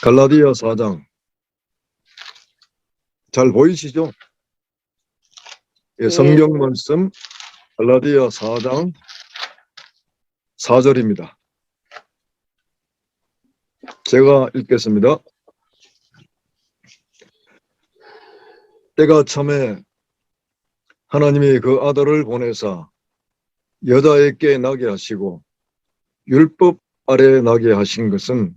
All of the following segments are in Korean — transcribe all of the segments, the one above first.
갈라디아 4장 잘 보이시죠? 예, 성경 말씀 갈라디아 4장 4절입니다. 제가 읽겠습니다. 때가 참에 하나님이 그 아들을 보내사 여자에게 나게 하시고 율법 아래 나게 하신 것은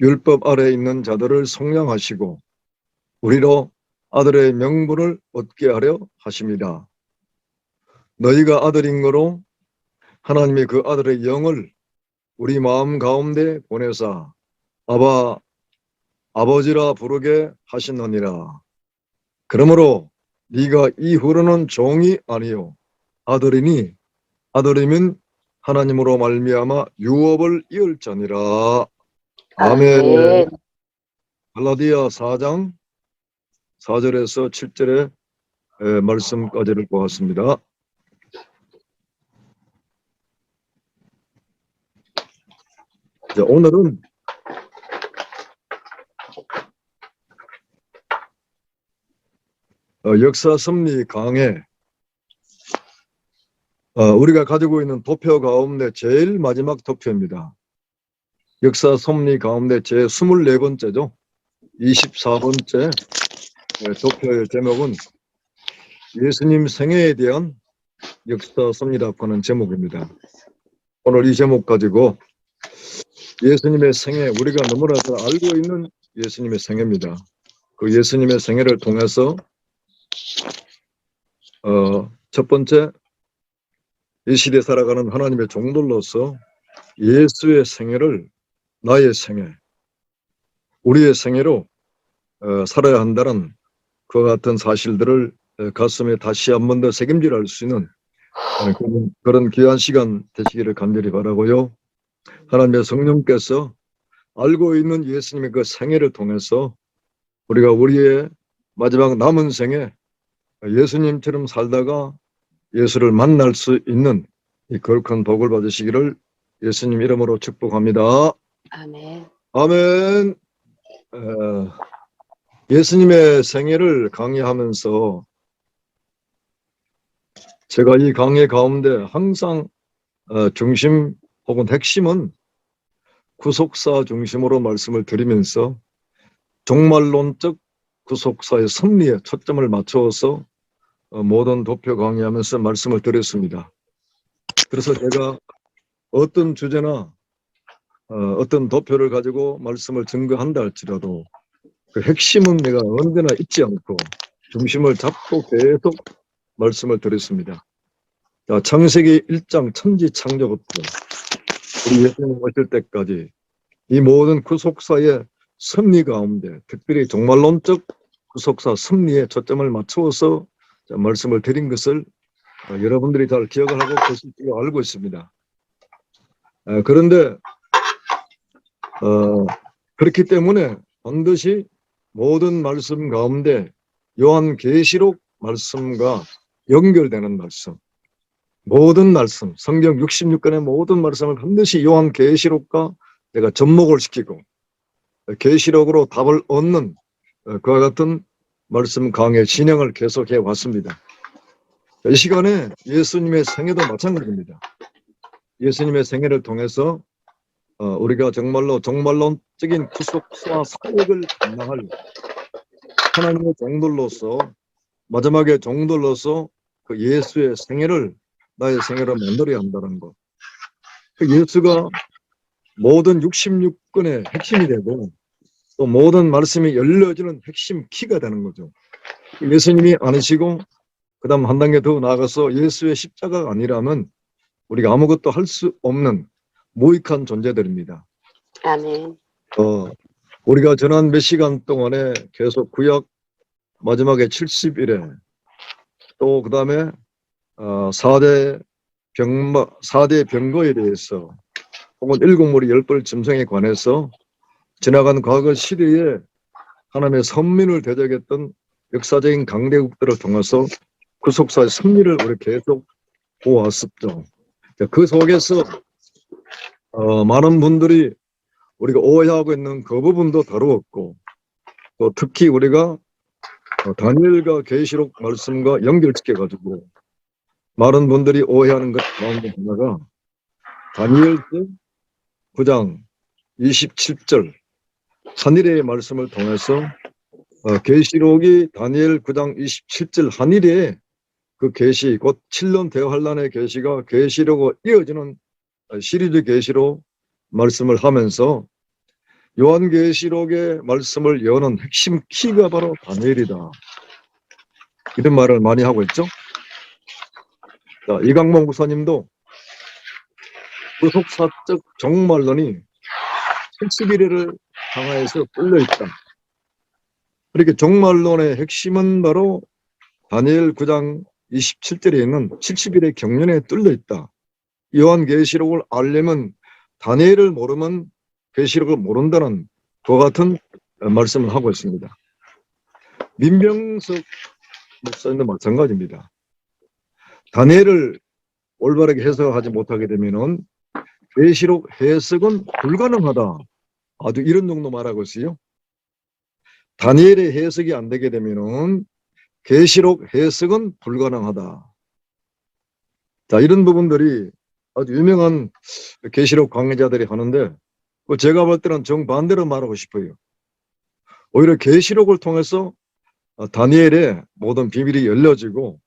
율법 아래 있는 자들을 속량하시고 우리로 아들의 명분을 얻게 하려 하심이라. 너희가 아들인 거로 하나님이 그 아들의 영을 우리 마음 가운데 보내사 아바 아버지라 부르게 하시느니라. 그러므로 네가 이후로는 종이 아니요 아들이니 아들이면 하나님으로 말미암아 유업을 이을 자니라. 아멘. 갈라디아 4장 4절에서 7절의 말씀까지를 보았습니다. 자, 오늘은 역사 섭리 강의 우리가 가지고 있는 도표 가운데 제일 마지막 도표입니다. 역사 섭리 가운데 제 24번째죠. 24번째 도표의 제목은 예수님 생애에 대한 역사 섭리라고 하는 제목입니다. 오늘 이 제목 가지고 예수님의 생애, 우리가 너무나 잘 알고 있는 예수님의 생애입니다. 그 예수님의 생애를 통해서 첫 번째, 이 시대에 살아가는 하나님의 종들로서 예수의 생애를 나의 생애, 우리의 생애로 살아야 한다는 그와 같은 사실들을 가슴에 다시 한 번 더 새김질할 수 있는 그런 귀한 시간 되시기를 간절히 바라고요. 하나님의 성령께서 알고 있는 예수님의 그 생애를 통해서 우리가 우리의 마지막 남은 생에 예수님처럼 살다가 예수를 만날 수 있는 이 거룩한 복을 받으시기를 예수님 이름으로 축복합니다. 아멘. 아멘. 예수님의 생애를 강의하면서 제가 이 강의 가운데 항상 중심 혹은 핵심은 구속사 중심으로 말씀을 드리면서 종말론적 구속사의 섭리에 초점을 맞춰서 모든 도표 강의하면서 말씀을 드렸습니다. 그래서 제가 어떤 주제나 어떤 도표를 가지고 말씀을 증거한다 할지라도 그 핵심은 내가 언제나 잊지 않고 중심을 잡고 계속 말씀을 드렸습니다. 자, 창세기 1장 천지창조부터 우리 예수님 오실 때까지 이 모든 구속사의 섭리 가운데 특별히 종말론적 구속사 섭리에 초점을 맞추어서 말씀을 드린 것을 여러분들이 잘 기억을 하고 계실 줄 알고 있습니다. 그런데 그렇기 때문에 반드시 모든 말씀 가운데 요한계시록 말씀과 연결되는 말씀, 모든 말씀, 성경 66권의 모든 말씀을 반드시 요한계시록과 내가 접목을 시키고 계시록으로 답을 얻는 그와 같은 말씀 강의 진행을 계속해 왔습니다. 이 시간에 예수님의 생애도 마찬가지입니다. 예수님의 생애를 통해서 우리가 정말로 종말론적인 구속사 사역을 감당할 하나님의 종들로서 마지막에 종들로서 그 예수의 생애를 나의 생애로 만들어야 한다는 것. 그 예수가 모든 66권의 핵심이 되고 또 모든 말씀이 열려지는 핵심 키가 되는 거죠. 예수님이 아니시고 그 다음 한 단계 더 나아가서 예수의 십자가가 아니라면 우리가 아무것도 할 수 없는 무익한 존재들입니다. 아멘. 우리가 지난 몇 시간 동안에 계속 구약 마지막에 70일에 또 그 다음에 4대 병거에 대해서 혹은 일곱머리 열벌 짐승에 관해서 지나간 과거 시대에 하나님의 선민을 대적했던 역사적인 강대국들을 통해서 구속사의 승리를 우리 계속 보았었죠. 그 속에서 많은 분들이 우리가 오해하고 있는 그 부분도 다루었고, 또 특히 우리가 다니엘과 계시록 말씀과 연결시켜가지고 많은 분들이 오해하는 것 가운데 하나가 다니엘서 9장 27절 한일의 말씀을 통해서 계시록이 다니엘 9장 27절 한일의 그 계시, 곧 7년 대환란의 계시가 계시록으로 이어지는 시리즈 계시로 말씀을 하면서 요한계시록의 말씀을 여는 핵심 키가 바로 다니엘이다. 이런 말을 많이 하고 있죠. 자, 이강모 목사님도 구속사적 종말론이 70일을 향하여서 끌려있다. 그렇게 종말론의 핵심은 바로 다니엘 9장 27절에 있는 70일의 경륜에 뚫려있다. 요한계시록을 알려면 다니엘을 모르면 계시록을 모른다는 그와 같은 말씀을 하고 있습니다. 민병석 목사님도 마찬가지입니다. 다니엘을 올바르게 해석하지 못하게 되면은 계시록 해석은 불가능하다. 아주 이런 정도 말하고 있어요. 다니엘의 해석이 안 되게 되면은 계시록 해석은 불가능하다. 자, 이런 부분들이 아주 유명한 계시록 강의자들이 하는데 제가 볼 때는 정반대로 말하고 싶어요. 오히려 계시록을 통해서 다니엘의 모든 비밀이 열려지고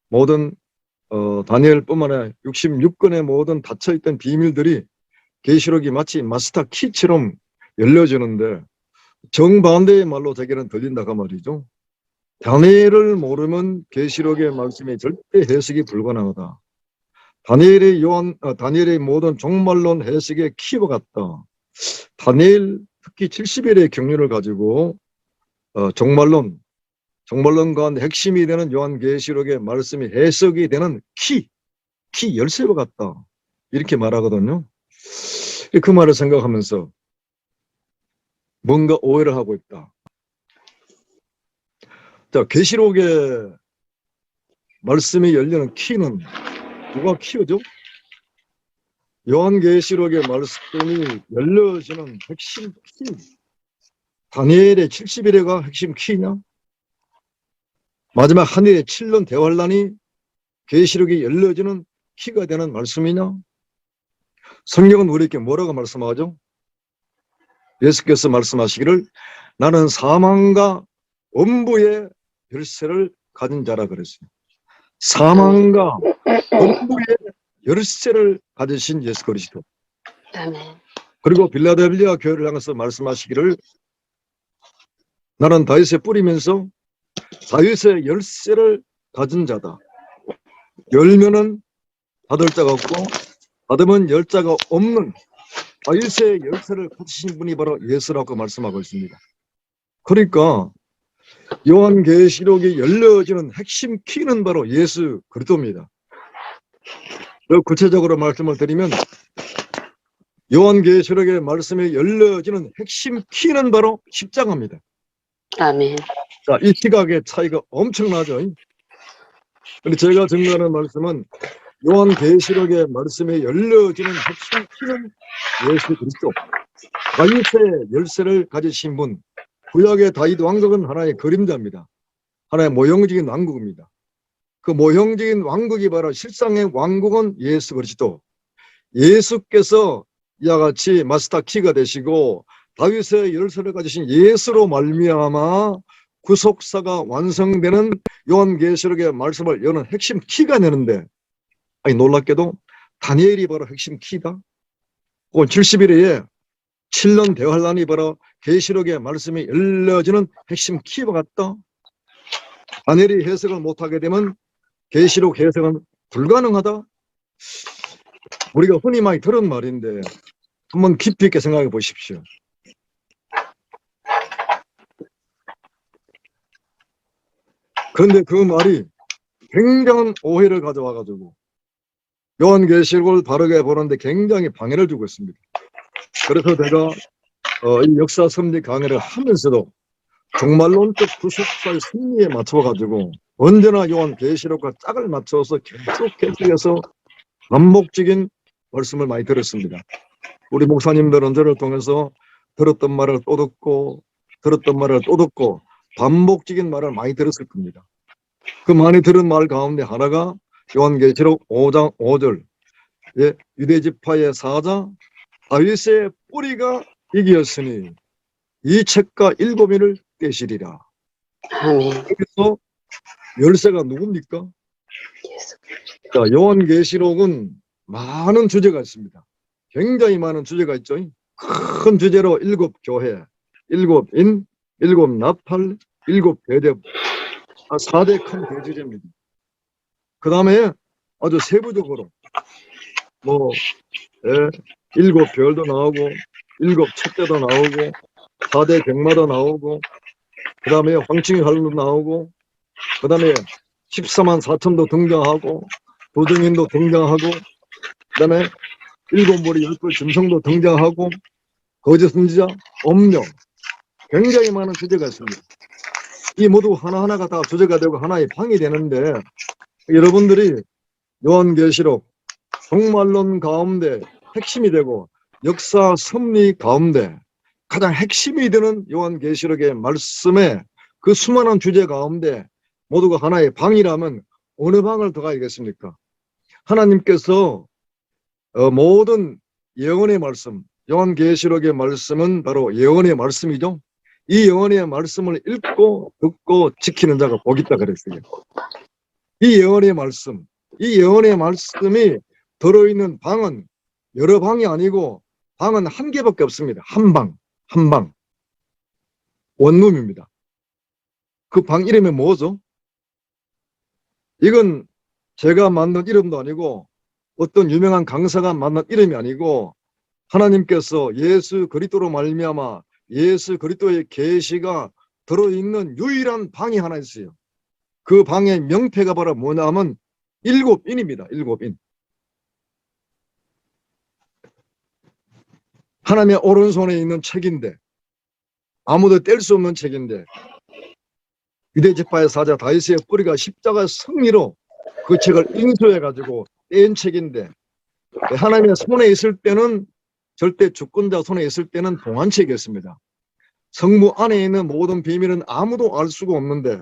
모든 다니엘뿐만 아니라 66권의 모든 닫혀있던 비밀들이 계시록이 마치 마스터 키처럼 열려지는데 정반대의 말로 제게는 들린다고 말이죠. 다니엘을 모르면 계시록의 말씀이 절대 해석이 불가능하다. 다니엘의 모든 종말론 해석의 키와 같다. 다니엘 특히 70일의 경륜을 가지고 종말론 가운데 핵심이 되는 요한계시록의 말씀이 해석이 되는 키 열쇠와 같다. 이렇게 말하거든요. 그 말을 생각하면서 뭔가 오해를 하고 있다. 자, 계시록의 말씀이 열리는 키는 누가 키우죠? 요한계시록의 말씀이 열려지는 핵심 키. 다니엘의 70일에가 핵심 키냐? 마지막 한일의 7년 대환란이 계시록이 열려지는 키가 되는 말씀이냐? 성경은 우리에게 뭐라고 말씀하죠? 예수께서 말씀하시기를 나는 사망과 엄부의 열쇠를 가진 자라 그랬어요. 사망과 엄부의 열쇠를 가지신 예수 그리스도. 아멘. 그리고 빌라델비아 교회를 향해서 말씀하시기를 나는 다윗의 뿌리면서 다윗의 열쇠를 가진 자다. 열면은 닫을 자가 없고 닫으면 열 자가 없는 다윗의 열쇠를 가지신 분이 바로 예수라고 말씀하고 있습니다. 그러니까 요한계시록이 열려지는 핵심 키는 바로 예수 그리스도입니다. 구체적으로 말씀을 드리면 요한계시록의 말씀이 열려지는 핵심 키는 바로 십자가입니다. 아멘. 자, 이 시각의 차이가 엄청나죠. 근데 제가 증거하는 말씀은 요한계시록의 말씀이 열려지는 핵심 키는 예수 그리스도. 다윗의 열쇠를 가지신 분. 구약의 다윗 왕국은 하나의 그림자입니다. 하나의 모형적인 왕국입니다. 그 모형적인 왕국이 바로 실상의 왕국은 예수 그리스도. 예수께서 이와 같이 마스터 키가 되시고 다윗의 열쇠를 가지신 예수로 말미암아 구속사가 완성되는 요한계시록의 말씀을 여는 핵심 키가 되는데, 아니 놀랍게도 다니엘이 바로 핵심 키다. 오늘 70일에 7년 대환란이 바로 계시록의 말씀이 열려지는 핵심 키와 같다. 다니엘이 해석을 못하게 되면 계시록 해석은 불가능하다. 우리가 흔히 많이 들은 말인데 한번 깊이 있게 생각해 보십시오. 그런데 그 말이 굉장한 오해를 가져와가지고 요한계시록을 바르게 보는데 굉장히 방해를 주고 있습니다. 그래서 내가 이 역사 섭리 강의를 하면서도 종말론적 구속사의 승리에 맞춰가지고 언제나 요한계시록과 짝을 맞춰서 계속해서 반복적인 말씀을 많이 들었습니다. 우리 목사님들은 저를 통해서 들었던 말을 또 듣고 들었던 말을 또 듣고 반복적인 말을 많이 들었을 겁니다. 그 많이 들은 말 가운데 하나가 요한계시록 5장 5절 유대지파의 사자 다윗의 뿌리가 이기었으니 이 책과 7인을 떼시리라. 아멘. 여기서 열쇠가 누굽니까? 예수. 자, 요한계시록은 많은 주제가 있습니다. 굉장히 많은 주제가 있죠. 큰 주제로 7교회, 7인, 7나팔, 7대접, 4대 큰 대주제입니다. 그 다음에 아주 세부적으로 7별도 나오고 7촛대도 나오고 4대 경마도 나오고 그 다음에 황칭의 활도 나오고 그 다음에 14만 4천도 등장하고 도정인도 등장하고 그 다음에 7머리 10뿔 짐승도 등장하고 거짓 선지자, 엄령 굉장히 많은 주제가 있습니다. 이 모두 하나하나가 다 주제가 되고 하나의 방이 되는데 여러분들이 요한계시록 종말론 가운데 핵심이 되고 역사 섭리 가운데 가장 핵심이 되는 요한계시록의 말씀에 그 수많은 주제 가운데 모두가 하나의 방이라면 어느 방을 더 가야겠습니까? 하나님께서 모든 예언의 말씀, 요한계시록의 말씀은 바로 예언의 말씀이죠. 이 예언의 말씀을 읽고 듣고 지키는 자가 복 있다 그랬어요. 이 예언의 말씀, 이 예언의 말씀이 들어있는 방은 여러 방이 아니고 방은 한 개밖에 없습니다. 한 방, 한 방. 원룸입니다. 그 방 이름이 뭐죠? 이건 제가 만든 이름도 아니고 어떤 유명한 강사가 만든 이름이 아니고 하나님께서 예수 그리스도로 말미암아 예수 그리스도의 계시가 들어있는 유일한 방이 하나 있어요. 그 방의 명패가 바로 뭐냐면 7인입니다. 7인. 하나님의 오른손에 있는 책인데 아무도 뗄 수 없는 책인데 유대지파의 사자 다윗의 뿌리가 십자가 승리로 그 책을 인수해가지고 뗀 책인데 하나님의 손에 있을 때는 절대 주권자 손에 있을 때는 동안책이었습니다. 성부 안에 있는 모든 비밀은 아무도 알 수가 없는데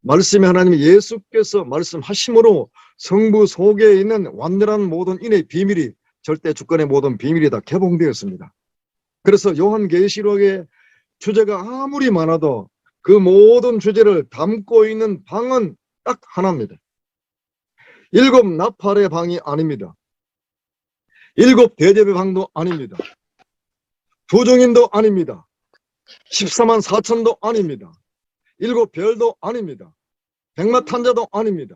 말씀의 하나님 예수께서 말씀하심으로 성부 속에 있는 완전한 모든 인의 비밀이 절대 주권의 모든 비밀이 다 개봉되었습니다. 그래서 요한계시록의 주제가 아무리 많아도 그 모든 주제를 담고 있는 방은 딱 하나입니다. 7나팔의 방이 아닙니다. 7대접의 방도 아닙니다. 도정인도 아닙니다. 14만 4천도 아닙니다. 7별도 아닙니다. 백마탄자도 아닙니다.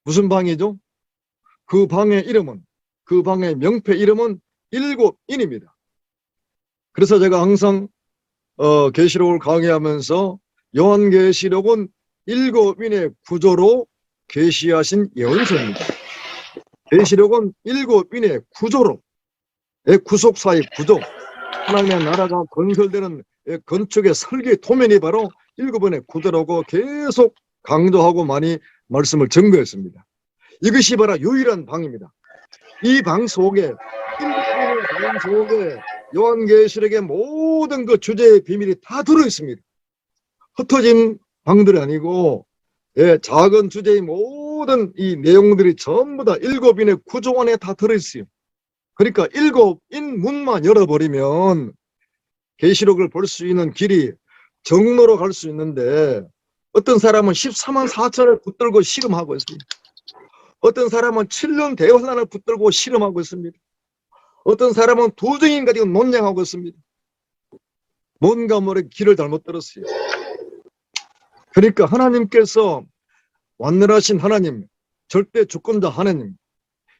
무슨 방이죠? 그 방의 이름은, 그 방의 명패 이름은 7인입니다. 그래서 제가 항상 계시록을 강의하면서 요한계시록은 7인의 구조로 계시하신 예언서입니다. 계시록은 7인의 구조로 구속사의 구조, 하나님의 나라가 건설되는 건축의 설계 도면이 바로 7인의 구조라고 계속 강조하고 많이 말씀을 증거했습니다. 이것이 바로 유일한 방입니다. 이 방 속에 7인의 방 속에 요한계시록의 모든 그 주제의 비밀이 다 들어있습니다. 흩어진 방들이 아니고 작은 주제의 모든 이 내용들이 전부 다 7인의 구조 안에 다 들어있어요. 그러니까 7인 문만 열어버리면 계시록을 볼 수 있는 길이 정로로 갈 수 있는데 어떤 사람은 14만 4천을 붙들고 씨름하고 있습니다. 어떤 사람은 7년 대환란을 붙들고 씨름하고 있습니다. 어떤 사람은 도정인 가지고 논쟁하고 있습니다. 뭔가 모르게 길을 잘못 들었어요. 그러니까 하나님께서 완전하신 하나님, 절대 주권자 하나님,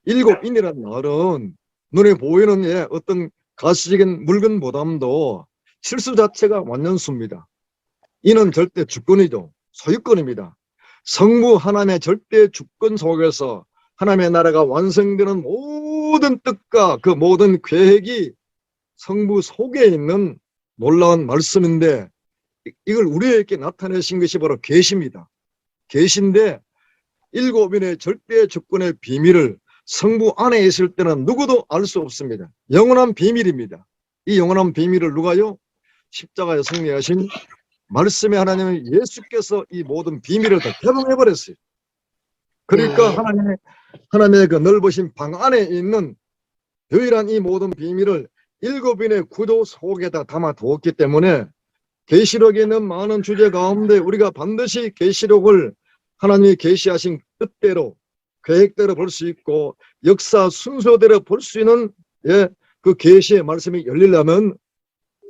7인이라는 말은 눈에 보이는 어떤 가시적인 물건보다도 실수 자체가 완전수입니다. 이는 절대 주권이죠. 소유권입니다. 성부 하나님의 절대 주권 속에서 하나님의 나라가 완성되는 모든 뜻과 그 모든 계획이 성부 속에 있는 놀라운 말씀인데 이걸 우리에게 나타내신 것이 바로 계시입니다. 계시인데 7인의 절대 주권의 비밀을 성부 안에 있을 때는 누구도 알 수 없습니다. 영원한 비밀입니다. 이 영원한 비밀을 누가요? 십자가에 승리하신 말씀의 하나님 예수께서 이 모든 비밀을 다 개방해버렸어요. 그러니까 하나님의 그 넓으신 방 안에 있는 유일한 이 모든 비밀을 7인의 구도 속에다 담아 두었기 때문에 계시록에 있는 많은 주제 가운데 우리가 반드시 계시록을 하나님이 계시하신 뜻대로 계획대로 볼 수 있고 역사 순서대로 볼 수 있는 그 계시의 말씀이 열리려면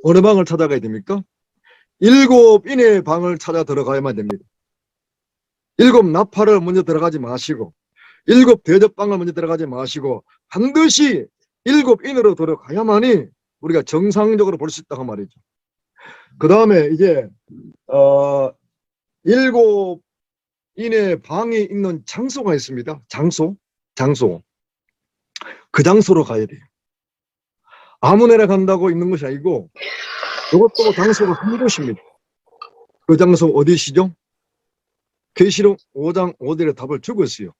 어느 방을 찾아가야 됩니까? 7인의 방을 찾아 들어가야만 됩니다. 7 나팔을 먼저 들어가지 마시고 7 대접방을 먼저 들어가지 마시고 반드시 7인으로 들어가야만이 우리가 정상적으로 볼 수 있다고 말이죠. 그 다음에 이제 7인의 방이 있는 장소가 있습니다. 장소. 그 장소로 가야 돼요. 아무데나 간다고 있는 것이 아니고 이것도 장소가 한 곳입니다. 그 장소 어디시죠? 계시록 5장 5절에 답을 주고 있어요.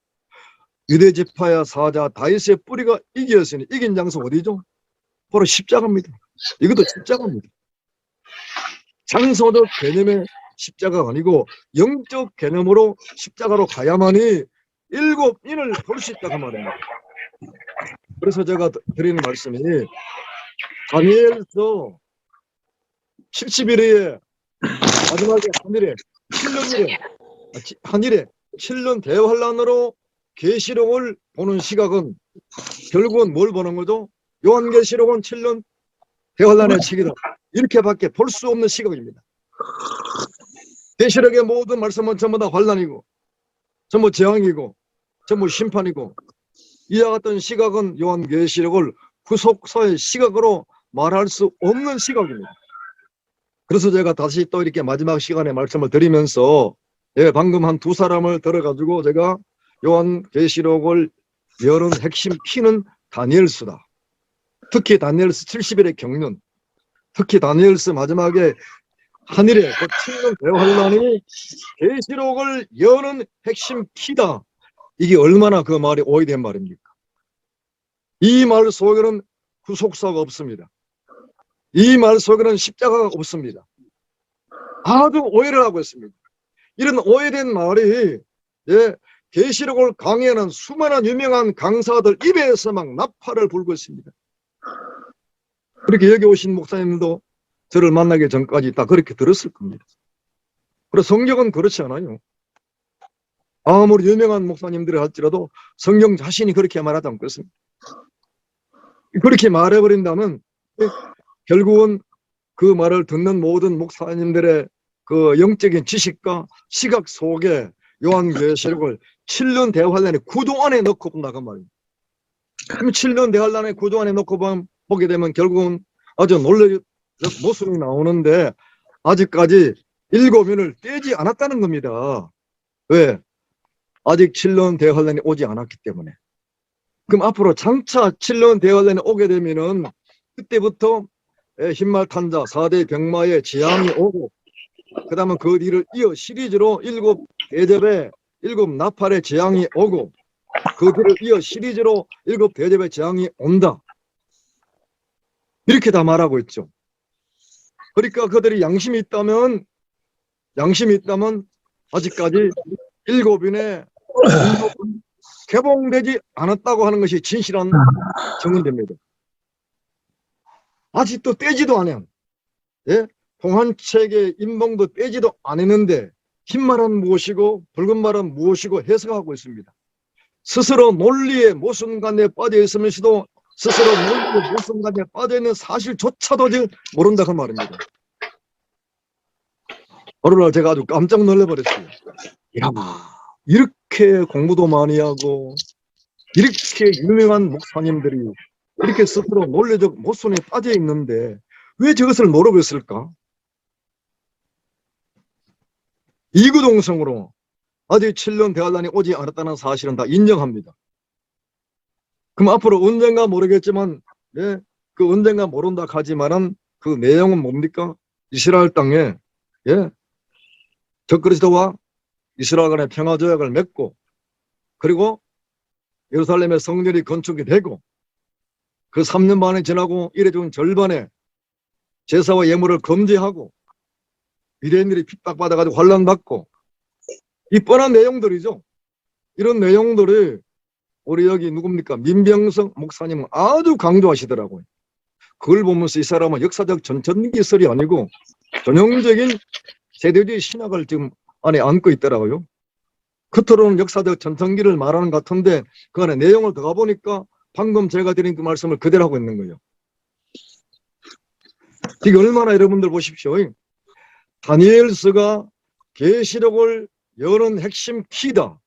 유대 지파야 사자 다윗의 뿌리가 이기었으니 이긴 장소 어디죠? 바로 십자가입니다. 이것도 십자가입니다. 장소적 개념의 십자가가 아니고 영적 개념으로 십자가로 가야만이 7인을 볼 수 있다고 말입니다. 그래서 제가 드리는 말씀이 다니엘서 70일에 마지막에 하늘에 7년 대환란으로 계시록을 보는 시각은 결국은 뭘 보는 거죠? 요한계시록은 7년 대환란의 시기다. 이렇게밖에 볼 수 없는 시각입니다. 계시록의 모든 말씀은 전부 다 환란이고 전부 재앙이고 전부 심판이고 이와 같은 시각은 요한계시록을 후속서의 시각으로 말할 수 없는 시각입니다. 그래서 제가 다시 또 이렇게 마지막 시간에 말씀을 드리면서 방금 한 2사람을 들어가지고 제가 요한계시록을 여는 핵심 키는 다니엘서다. 특히 다니엘서 70일의 경륜, 특히 다니엘서 마지막에 하늘에 그 7년 대환란이 계시록을 여는 핵심 키다. 이게 얼마나 그 말이 오해된 말입니까? 이 말 속에는 후속사가 없습니다. 이 말 속에는 십자가가 없습니다. 아주 오해를 하고 있습니다. 이런 오해된 말이 계시록을 강의하는 수많은 유명한 강사들 입에서 막 나팔을 불고 있습니다. 그렇게 여기 오신 목사님도 저를 만나기 전까지 다 그렇게 들었을 겁니다. 그래서 성경은 그렇지 않아요. 아무리 유명한 목사님들이 할지라도 성경 자신이 그렇게 말하지 않고 있습니다. 그렇게 말해버린다면 결국은 그 말을 듣는 모든 목사님들의 그 영적인 지식과 시각 속에 요한계시록을 7년 대환란의 구도 안에 넣고 본다고 말입니다. 그럼 7년 대환란의 구도 안에 넣고 보게 되면 결국은 아주 놀라운 모습이 나오는데 아직까지 7인을 떼지 않았다는 겁니다. 왜? 아직 7년 대환란이 오지 않았기 때문에. 그럼 앞으로 장차 7년 대환란이 오게 되면은 그때부터 흰말 탄자 4대 병마의 재앙이 오고 그 다음에 그 뒤를 이어 시리즈로 7 대접의 7 나팔의 재앙이 오고 그 뒤를 이어 시리즈로 7 대접의 재앙이 온다. 이렇게 다 말하고 있죠. 그러니까 그들이 양심이 있다면 아직까지 7인의 개봉되지 않았다고 하는 것이 진실한 증언됩니다. 아직도 떼지도 않은 동한책의 인봉도 떼지도 않았는데 흰 말은 무엇이고 붉은 말은 무엇이고 해석하고 있습니다. 스스로 논리의 모순관에 빠져 있으면서도 스스로 논리의 모순관에 빠져 있는 사실조차도 모른다 그 말입니다. 어느 날 제가 아주 깜짝 놀라버렸어요. 야, 이렇게 공부도 많이 하고 이렇게 유명한 목사님들이 이렇게 스스로 논리적 모순에 빠져 있는데 왜 저것을 모르고 있을까? 이구동성으로 아직 7년 대환란이 오지 않았다는 사실은 다 인정합니다. 그럼 앞으로 언젠가 모르겠지만 그 언젠가 모른다 하지만은 그 내용은 뭡니까? 이스라엘 땅에 적그리스도와 이스라엘 간의 평화조약을 맺고 그리고 예루살렘의 성전이 건축이 되고 그 3년 반이 지나고 일해준 절반에 제사와 예물을 금지하고 유대인들이 핍박받아가지고 환란받고 이 뻔한 내용들이죠. 이런 내용들을 우리 여기 누굽니까? 민병성 목사님은 아주 강조하시더라고요. 그걸 보면서 이 사람은 역사적 전천기설이 아니고 전형적인 세대주의 신학을 지금 안에 안고 있더라고요. 겉으로는 역사적 전천기를 말하는 것 같은데 그 안에 내용을 들어가 보니까 방금 제가 드린 그 말씀을 그대로 하고 있는 거예요. 이게 얼마나 여러분들 보십시오. 다니엘서가 계시록을 여는 핵심 키다.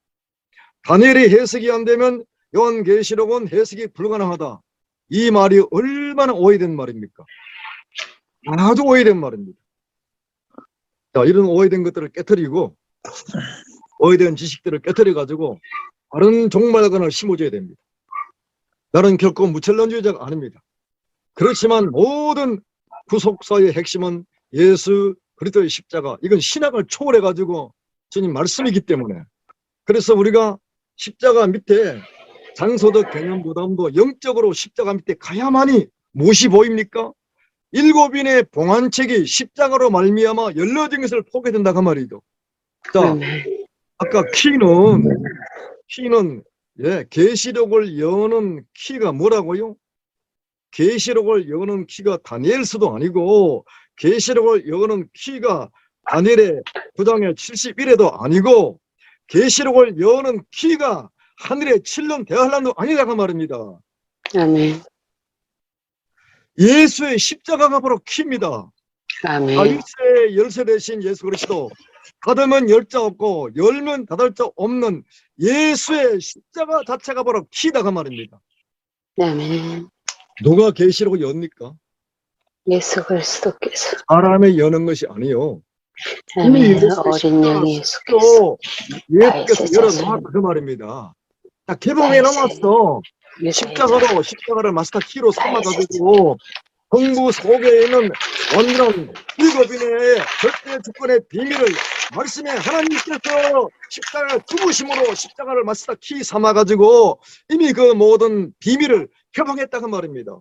다니엘이 해석이 안 되면 요한계시록은 해석이 불가능하다. 이 말이 얼마나 오해된 말입니까? 아주 오해된 말입니다. 자, 이런 오해된 것들을 깨트리고 오해된 지식들을 깨트려 가지고 바른 종말관을 심어줘야 됩니다. 나는 결코 무천론주의자가 아닙니다. 그렇지만 모든 구속사의 핵심은 예수 그리스도의 십자가, 이건 신학을 초월해 가지고 주님 말씀이기 때문에, 그래서 우리가 십자가 밑에 장소적 개념보다도 영적으로 십자가 밑에 가야만이 무엇이 보입니까? 7인의 봉안책이 십자가로 말미암아 열려진 것을 보게 된다 그 말이죠. 자, 아까 키는 계시록을 여는 키가 뭐라고요? 계시록을 여는 키가 다니엘서도 아니고 계시록을 여는 키가 다니엘의 9장의 71에도 아니고 계시록을 여는 키가 하늘의 7년 대환란도 아니라고 말입니다. 아멘. 예수의 십자가가 바로 키입니다. 아멘. 다윗의 열쇠 대신 예수 그리스도, 닫으면 열 자 없고 열면 닫을 자 없는 예수의 십자가 자체가 바로 키다 그 말입니다. 아멘. 누가 계시록을 엽니까? 예수 그리스도께서. 사람의 여는 것이 아니요. 아멘. 어린 양 예수께서. 예수께서 열어놓았다 그 말입니다. 자, 개봉해 놓았어. 십자가를 마스터 키로 삼아가지고 성부 속에 있는 완전한 7인의 절대 주권의 비밀을 말씀에 하나님께서 십자가 죽으심으로 십자가를 마스터 키 삼아가지고 이미 그 모든 비밀을 개봉했다 그 말입니다.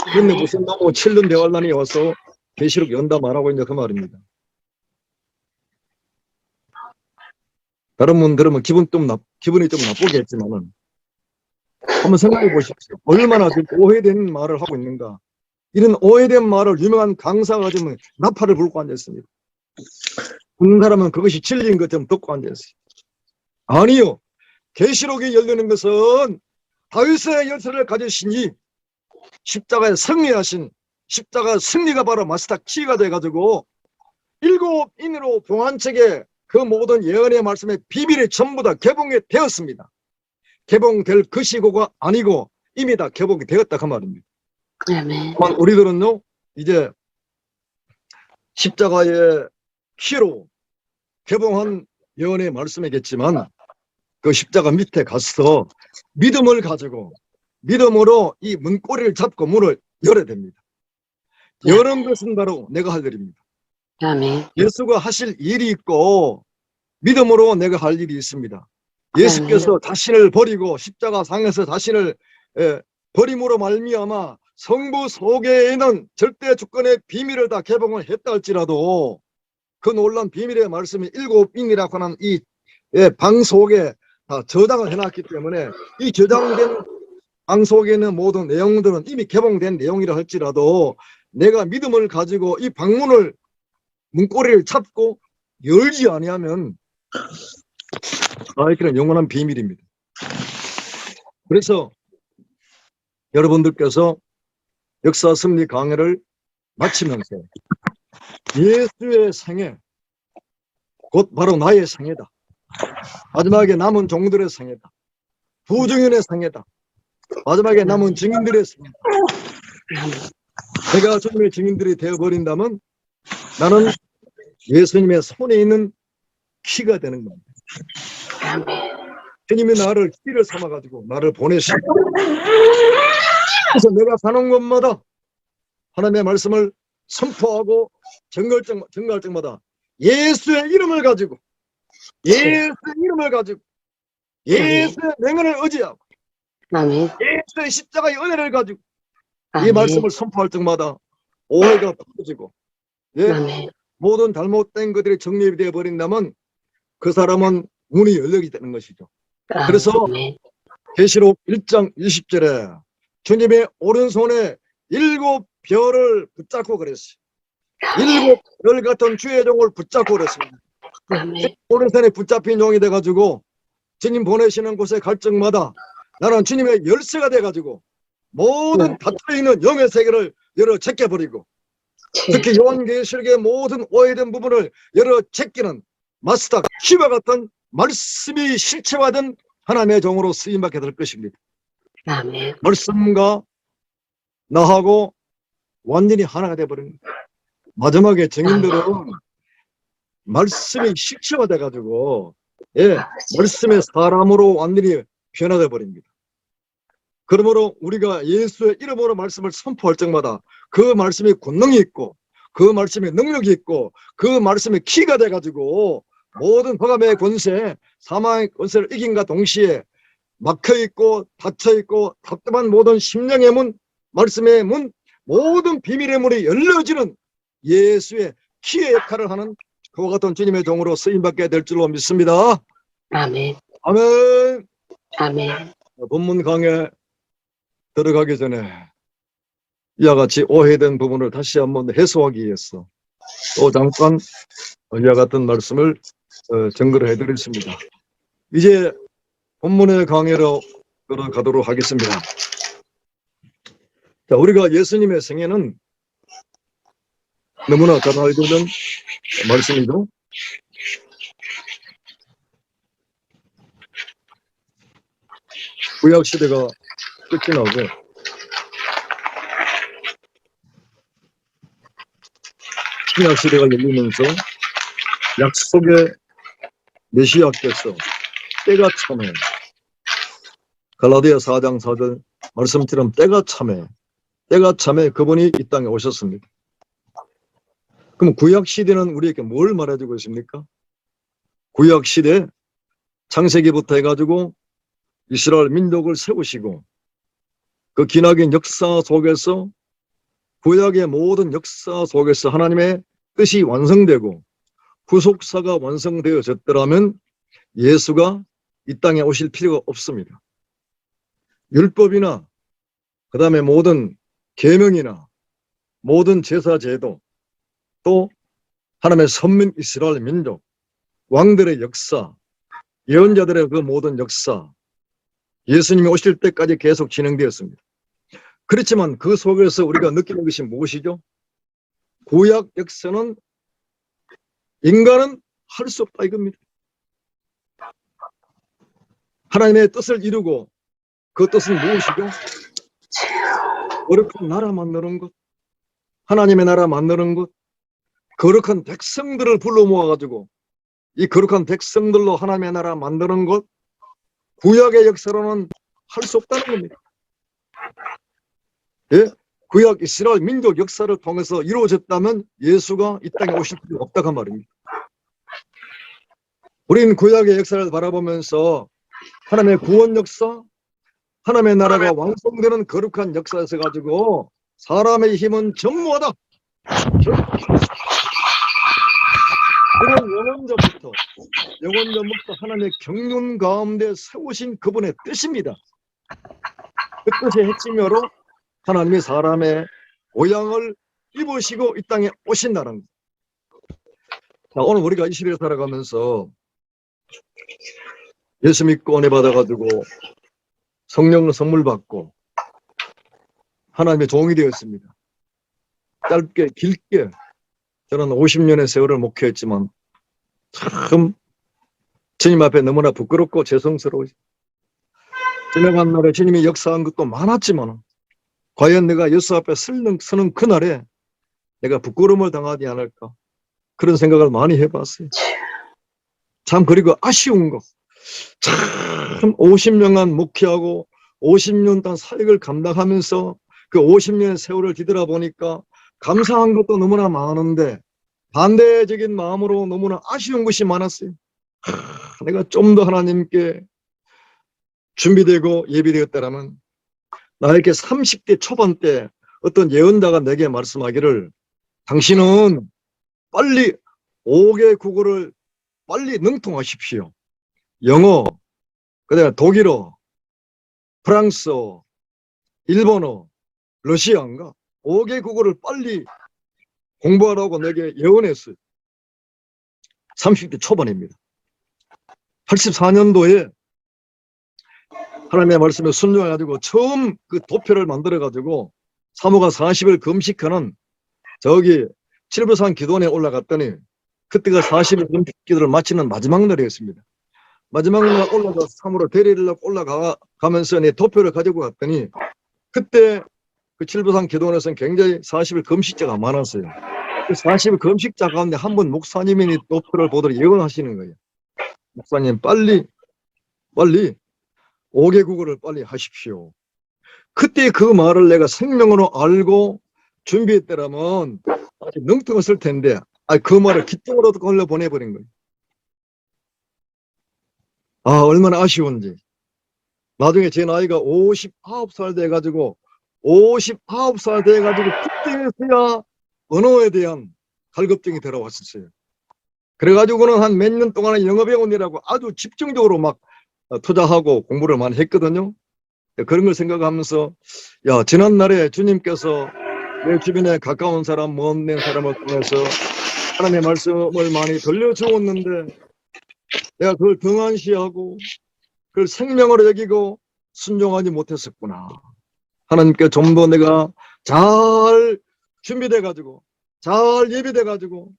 그런데 무슨 너무 7년 대환란이 와서 계시록 연다 말하고 있냐 그 말입니다. 다른 분 들으면 기분이 좀 나쁘겠지만은 한번 생각해 보십시오. 얼마나 오해된 말을 하고 있는가. 이런 오해된 말을 유명한 강사가 지금 나팔을 불고 앉았습니다. 듣는 사람은 그것이 진리인 것처럼 듣고 앉았어요. 아니요. 계시록이 열리는 것은 다윗의 열쇠를 가지시니 십자가에 승리하신 십자가 승리가 바로 마스터 키가 돼가지고 7인으로 봉안책에 그 모든 예언의 말씀의 비밀이 전부 다 개봉이 되었습니다. 개봉될 그 시고가 아니고 이미 다 개봉이 되었다 그 말입니다. 아멘. 우리들은요 이제 십자가의 키로 개봉한 예언의 말씀이겠지만 그 십자가 밑에 가서 믿음을 가지고 믿음으로 이 문고리를 잡고 문을 열어야 됩니다. 여는 것은 바로 내가 할 일입니다. 아멘. 예수가 하실 일이 있고 믿음으로 내가 할 일이 있습니다. 예수께서 자신을 버리고 십자가 상에서 자신을 버림으로 말미암아 성부 속에 있는 절대 주권의 비밀을 다 개봉을 했다 할지라도 그 놀란 비밀의 말씀이 7인이라고 하는 이 방 속에 다 저장을 해놨기 때문에 이 저장된 방 속에 있는 모든 내용들은 이미 개봉된 내용이라 할지라도 내가 믿음을 가지고 이 방문을 문고리를 잡고 열지 아니하면 그런 영원한 비밀입니다. 그래서 여러분들께서 역사 승리 강해를 마치면서 예수의 생애, 곧 바로 나의 생애다. 마지막에 남은 종들의 생애다. 부증인의 생애다. 마지막에 남은 증인들의 생애다. 내가 주님의 증인들이 되어버린다면 나는 예수님의 손에 있는 키가 되는 겁니다. 주님이 나를 키를 삼아가지고 나를 보내시고 그래서 내가 가는 곳마다 하나님의 말씀을 선포하고 증거할 때마다 예수의 이름을 가지고 예수의 명언을 의지하고 아멘. 예수의 십자가의 은혜를 가지고 이 아멘. 말씀을 선포할 때마다 오해가 풀어지고, 예, 아멘. 모든 잘못된 것들이 정립이 되어 버린다면 그 사람은 문이 열리게 되는 것이죠. 그래서 아멘. 계시록 1장 20절에 주님의 오른손에 7별을 붙잡고 그랬어요. 7별 같은 주의 종을 붙잡고 그랬습니다. 아멘. 오른손에 붙잡힌 종이 돼가지고 주님 보내시는 곳에 갈 적마다 나는 주님의 열쇠가 돼가지고 모든 닫혀있는 영의 세계를 열어 제껴버리고, 특히 요한계시록의 모든 오해된 부분을 열어 제끼는 마스터 키와 같은 말씀이 실체화된 하나님의 종으로 쓰임받게 될 것입니다. 아멘. 말씀과 나하고 완전히 하나가 되어버립니다. 마지막에 증인들은 말씀이 실체화돼 가지고, 예, 말씀의 사람으로 완전히 변화돼 버립니다. 그러므로 우리가 예수의 이름으로 말씀을 선포할 적마다 그 말씀이 권능이 있고, 그 말씀에 능력이 있고, 그 말씀에 키가 돼 가지고 모든 허감의 권세, 사망의 권세를 이긴과 동시에 막혀있고 닫혀있고 답답한 모든 심령의 문, 말씀의 문, 모든 비밀의 문이 열려지는 예수의 키의 역할을 하는 그와 같은 주님의 종으로 쓰임받게 될 줄로 믿습니다. 아멘. 아멘. 아멘. 본문 강에 들어가기 전에 이와 같이 오해된 부분을 다시 한번 해소하기 위해서 또 잠깐 이와 같은 말씀을 증거를 해드렸습니다. 이제 본문의 강의로 들어가도록 하겠습니다. 자, 우리가 예수님의 생애는 너무나 잘 알고 있는 말씀이죠. 구약 시대가 끝이 나고 신약 시대가 열리면서 약속의 메시아께서 때가 참해, 갈라디아 4장 4절 말씀처럼 때가 참해 그분이 이 땅에 오셨습니다. 그럼 구약 시대는 우리에게 뭘 말해주고 있습니까? 구약 시대 창세기부터 해가지고 이스라엘 민족을 세우시고 그 기나긴 역사 속에서, 구약의 모든 역사 속에서 하나님의 뜻이 완성되고 후속사가 완성되어졌더라면 예수가 이 땅에 오실 필요가 없습니다. 율법이나 그 다음에 모든 계명이나 모든 제사 제도, 또 하나님의 선민 이스라엘 민족, 왕들의 역사, 예언자들의 그 모든 역사, 예수님이 오실 때까지 계속 진행되었습니다. 그렇지만 그 속에서 우리가 느끼는 것이 무엇이죠? 구약 역사는 인간은 할 수 없다 이겁니다. 하나님의 뜻을 이루고, 그 뜻은 무엇이죠? 거룩한 나라 만드는 것, 하나님의 나라 만드는 것, 거룩한 백성들을 불러 모아가지고 이 거룩한 백성들로 하나님의 나라 만드는 것, 구약의 역사로는 할 수 없다는 겁니다. 예? 구약 이스라엘 민족 역사를 통해서 이루어졌다면 예수가 이 땅에 오실 필요 없다고 한 말입니다. 우리는 구약의 역사를 바라보면서 하나님의 구원 역사, 하나님의 나라가 완성되는 거룩한 역사에서 가지고 사람의 힘은 전무하다. 그런 영원전부터 하나님의 경륜 가운데 세우신 그분의 뜻입니다. 그 뜻의 핵심으로 하나님이 사람의 모양을 입으시고 이 땅에 오신다는 것. 자, 오늘 우리가 이 시대를 살아가면서 예수 믿고 은혜 받아가지고 성령 선물 받고 하나님의 종이 되었습니다. 짧게 길게 저는 50년의 세월을 목회했지만 참 주님 앞에 너무나 부끄럽고 죄송스러워. 지나간 날에 주님이 역사한 것도 많았지만 과연 내가 예수 앞에 서는 그날에 내가 부끄러움을 당하지 않을까, 그런 생각을 많이 해봤어요. 참, 그리고 아쉬운 거, 참 50년간 목회하고 50년 동안 사역을 감당하면서 그 50년의 세월을 뒤돌아보니까 감사한 것도 너무나 많은데 반대적인 마음으로 너무나 아쉬운 것이 많았어요. 내가 좀 더 하나님께 준비되고 예비되었다라면 나에게 30대 초반 때 어떤 예언자가 내게 말씀하기를 당신은 빨리 5개 국어를 빨리 능통하십시오. 영어, 그다음에 독일어, 프랑스어, 일본어, 러시아인가 5개 국어를 빨리 공부하라고 내게 예언했어요. 30대 초반입니다. 84년도에 하나님의 말씀에 순종해가지고 처음 그 도표를 만들어가지고 사모가 40일 금식하는 저기 칠부산 기도원에 올라갔더니 그때가 40일 금식 기도를 마치는 마지막 날이었습니다. 마지막 날 올라가 사모로 대리를 올라가면서 내 도표를 가지고 갔더니 그때 그 칠부산 기도원에서는 굉장히 40일 금식자가 많았어요. 그 40일 금식자 가운데 한 분 목사님이 도표를 보도록 예언하시는 거예요. 목사님 빨리 5개 국어를 빨리 하십시오. 그때 그 말을 내가 생명으로 알고 준비했더라면 아직 능통했을 텐데 그 말을 기똥으로 걸려 보내버린 거예요. 얼마나 아쉬운지. 나중에 제 나이가 59살 돼가지고 59살 돼가지고 그때서야 언어에 대한 갈급증이 들어왔었어요. 그래가지고는 한 몇 년 동안 영어배원이라고 아주 집중적으로 막 투자하고 공부를 많이 했거든요. 그런 걸 생각하면서 지난날에 주님께서 내 주변에 가까운 사람, 먼 사람을 통해서 하나님의 말씀을 많이 들려주었는데 내가 그걸 등한시하고 그걸 생명으로 여기고 순종하지 못했었구나. 하나님께 좀 더 내가 잘 준비돼가지고 잘 예비돼가지고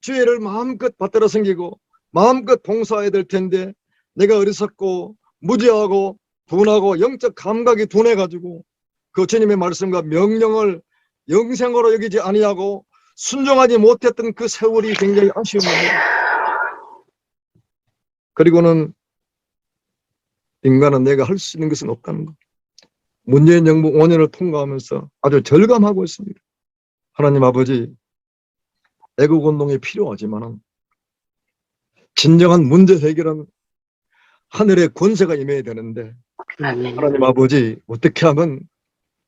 주의를 마음껏 받들어 섬기고 마음껏 봉사해야 될 텐데 내가 어리석고 무지하고 둔하고 영적 감각이 둔해가지고 그 주님의 말씀과 명령을 영생으로 여기지 아니하고 순종하지 못했던 그 세월이 굉장히 아쉬웁니다. 그리고는 인간은 내가 할 수 있는 것은 없다는 것. 문재인 정부 5년을 통과하면서 아주 절감하고 있습니다. 하나님 아버지, 애국운동이 필요하지만 진정한 문제 해결은 하늘의 권세가 임해야 되는데 하나님 아버지 어떻게 하면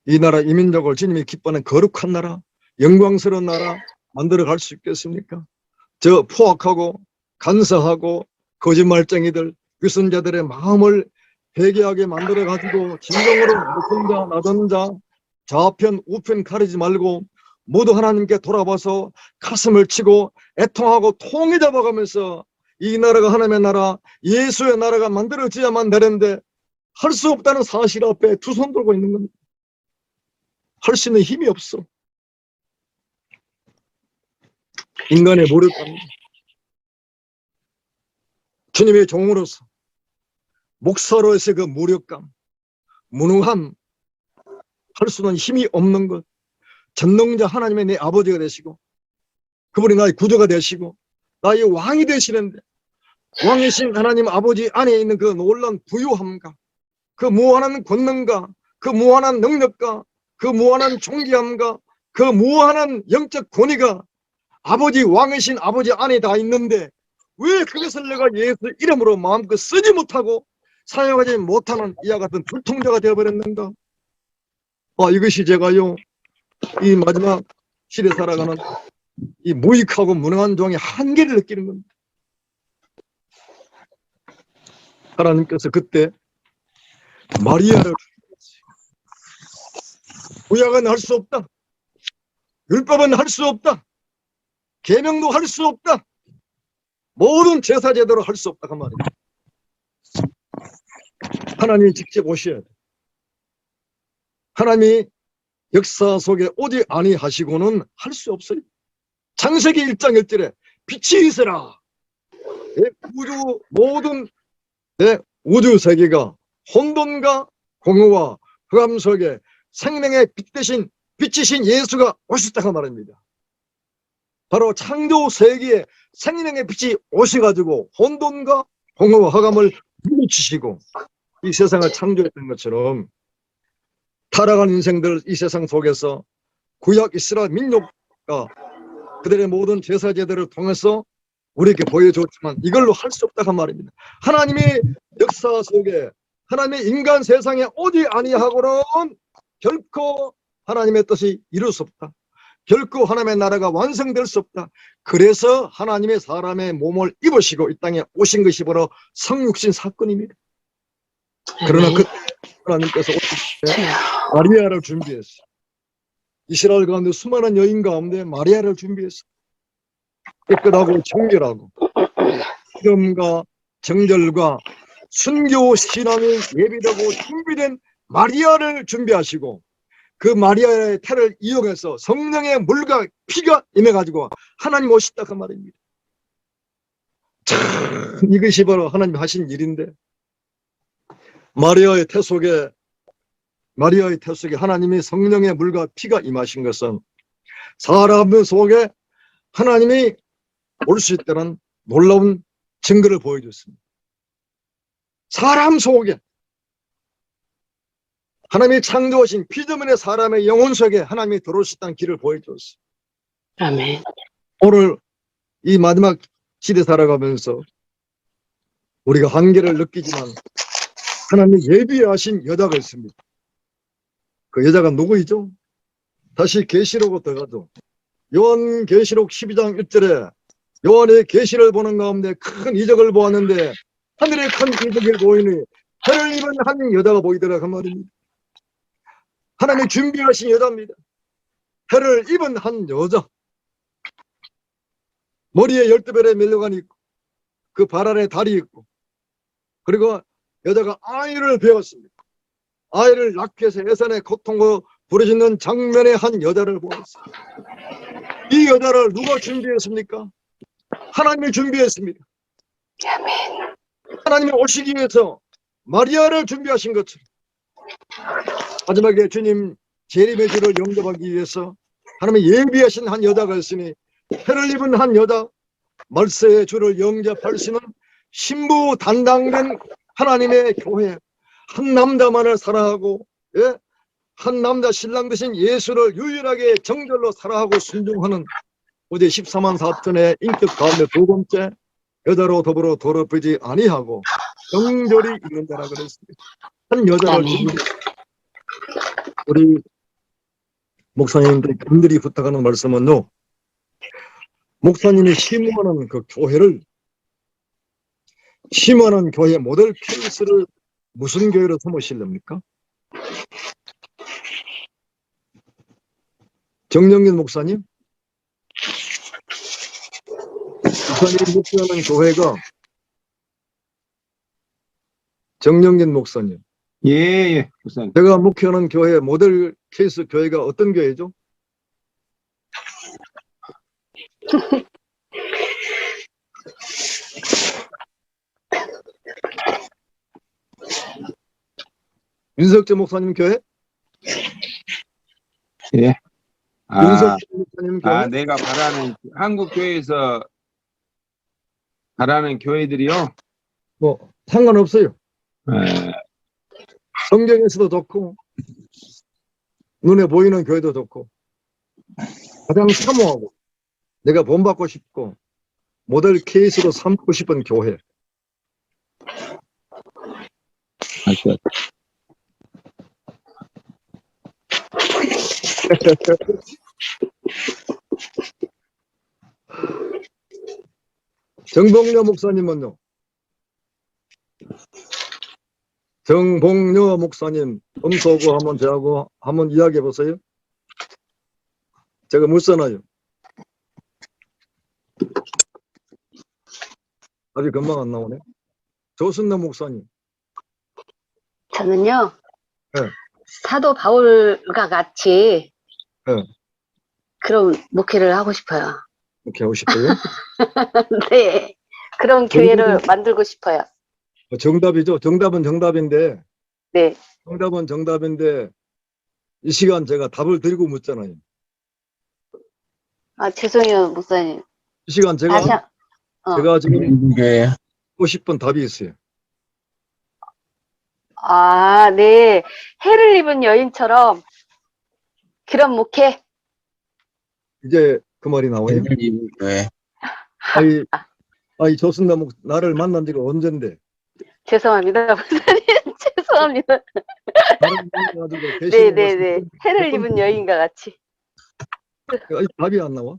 이 나라 이민족을 주님이 기뻐하는 거룩한 나라, 영광스러운 나라 만들어 갈 수 있겠습니까? 저 포악하고 간사하고 거짓말쟁이들, 위선자들의 마음을 회개하게 만들어 가지고 진정으로 높은 자 낮은 자 좌편 우편 가리지 말고 모두 하나님께 돌아봐서 가슴을 치고 애통하고 통해 잡아가면서 이 나라가 하나님의 나라, 예수의 나라가 만들어져야만 되는데 할 수 없다는 사실 앞에 두 손 들고 있는 겁니다. 할 수 있는 힘이 없어. 인간의 무력감입니다. 주님의 종으로서 목사로서의 그 무력감, 무능함, 할 수 있는 힘이 없는 것, 전능자 하나님의 내 아버지가 되시고 그분이 나의 구주가 되시고 나의 왕이 되시는데 왕이신 하나님 아버지 안에 있는 그 놀라운 부유함과 그 무한한 권능과 그 무한한 능력과 그 무한한 존귀함과 그 무한한 영적 권위가 아버지 왕이신 아버지 안에 다 있는데 왜 그것을 내가 예수 이름으로 마음껏 쓰지 못하고 사용하지 못하는 이와 같은 불통자가 되어버렸는가? 이것이 제가요 이 마지막 시대 살아가는 이 무익하고 무능한 종의 한계를 느끼는 겁니다. 하나님께서 그때 마리아를 구약은 할 수 없다. 율법은 할 수 없다. 계명도 할 수 없다. 모든 제사 제대로 할 수 없다 그 말이에요. 하나님이 직접 오셔야 돼. 하나님이 역사 속에 오지 아니하시고는 할 수 없어요. 창세기 1장 1절에 빛이 있으라. 내 우주 모든 내 우주 세계가 혼돈과 공허와 흑암 속에 생명의 빛 대신 빛이신 예수가 오셨다고 말합니다. 바로 창조 세계에 생명의 빛이 오셔가지고 혼돈과 공허와 흑암을 물리치시고 이 세상을 창조했던 것처럼 타락한 인생들 이 세상 속에서 구약 이스라엘 민족과 그들의 모든 제사 제도를 통해서 우리에게 보여줬지만 이걸로 할 수 없다고 말입니다. 하나님의 역사 속에 하나님의 인간 세상에 오지 아니하고는 결코 하나님의 뜻이 이룰 수 없다. 결코 하나님의 나라가 완성될 수 없다. 그래서 하나님의 사람의 몸을 입으시고 이 땅에 오신 것이 바로 성육신 사건입니다. 그러나 아멘. 그 하나님께서 오실 때 주여. 마리아를 준비했어요. 이스라엘 가운데 수많은 여인 가운데 마리아를 준비했어요. 깨끗하고 정결하고 믿음과 정절과 순교 신앙이 예비되고 준비된 마리아를 준비하시고 그 마리아의 태를 이용해서 성령의 물과 피가 임해가지고 하나님 오셨다 그 말입니다. 참 이것이 바로 하나님 하신 일인데 마리아의 태 속에 하나님이 성령의 물과 피가 임하신 것은 사람 속에 하나님이 올 수 있다는 놀라운 증거를 보여줬습니다. 사람 속에 하나님이 창조하신 피조물의 사람의 영혼 속에 하나님이 들어올 수 있다는 길을 보여줬어요. 아멘. 오늘 이 마지막 시대 살아가면서 우리가 한계를 느끼지만 하나님이 예비하신 여자가 있습니다. 그 여자가 누구이죠? 다시 계시록으로 들어가죠. 요한계시록 12장 1절에 요한의 계시를 보는 가운데 큰 이적을 보았는데 하늘에 큰 이적이 보이니 해를 입은 한 여자가 보이더라 그 말입니다. 하나님이 준비하신 여자입니다. 해를 입은 한 여자. 머리에 12별의 멜로관이 있고 그 발 아래 달이 있고 그리고 여자가 아이를 배웠습니다. 아이를 낳기 위해서 예산의 고통과 부르짖는 장면의 한 여자를 보았어요. 이 여자를 누가 준비했습니까? 하나님이 준비했습니다. 아멘. 하나님이 오시기 위해서 마리아를 준비하신 것처럼 마지막에 주님 재림의 주를 영접하기 위해서 하나님이 예비하신 한 여자가 있으니 해를 입은 한 여자 말세의 주를 영접할 수 있는 신부 담당된 하나님의 교회 한 남자만을 사랑하고 한 남자 신랑 되신 예수를 유일하게 정절로 사랑하고 순종하는 어제 14만 4천의 인격 가운데 두 번째 여자로 더불어 더럽히지 아니하고 정절이 있는 자라 그랬습니다. 한 여자를 아멘. 우리 목사님들 분들이 부탁하는 말씀은요. 목사님이 심호하는 그 교회를 심호하는 교회 모델 케이스를 무슨 교회로 삼으시렵니까? 정영균 목사님? 목사님이 목사하는 교회가 정영균 목사님. 예, 목사님. 제가 목회하는 교회 모델 케이스 교회가 어떤 교회죠? 윤석재 목사님 교회? 예. 윤석재 목사님 교회? 내가 바라는 한국 교회에서 바라는 교회들이요. 뭐 상관없어요. 에, 성경에서도 좋고 눈에 보이는 교회도 좋고 가장 사모하고 내가 본받고 싶고 모델 케이스로 삼고 싶은 교회. 아시죠? 정봉려 목사님은요? 정봉려 목사님 음소거 한번 저하고 한번 이야기해 보세요. 제가 묻잖아요. 아직 금방 안 나오네. 조순남 목사님. 저는요. 네. 사도 바울과 같이 네. 그런 목회를 하고 싶어요. 이렇게 하고 싶어요. 네. 그런 교회를 만들고 싶어요. 정답이죠. 정답은 정답인데. 네. 정답은 정답인데 이 시간 제가 답을 드리고 묻잖아요. 죄송해요, 목사님. 이 시간 다시 제가 지금 네. 하고 싶은 답이 있어요. 네. 해를 입은 여인처럼 그런 목회. 이제 그 말이 나와요. 네. 아이 조순남 나를 만난 지가 언젠데. 죄송합니다, 목사님. 죄송합니다. 다른 여인 가지고 계시록 네네네. 말씀. 해를 입은 여인과 같이. 아직 답이 안 나와.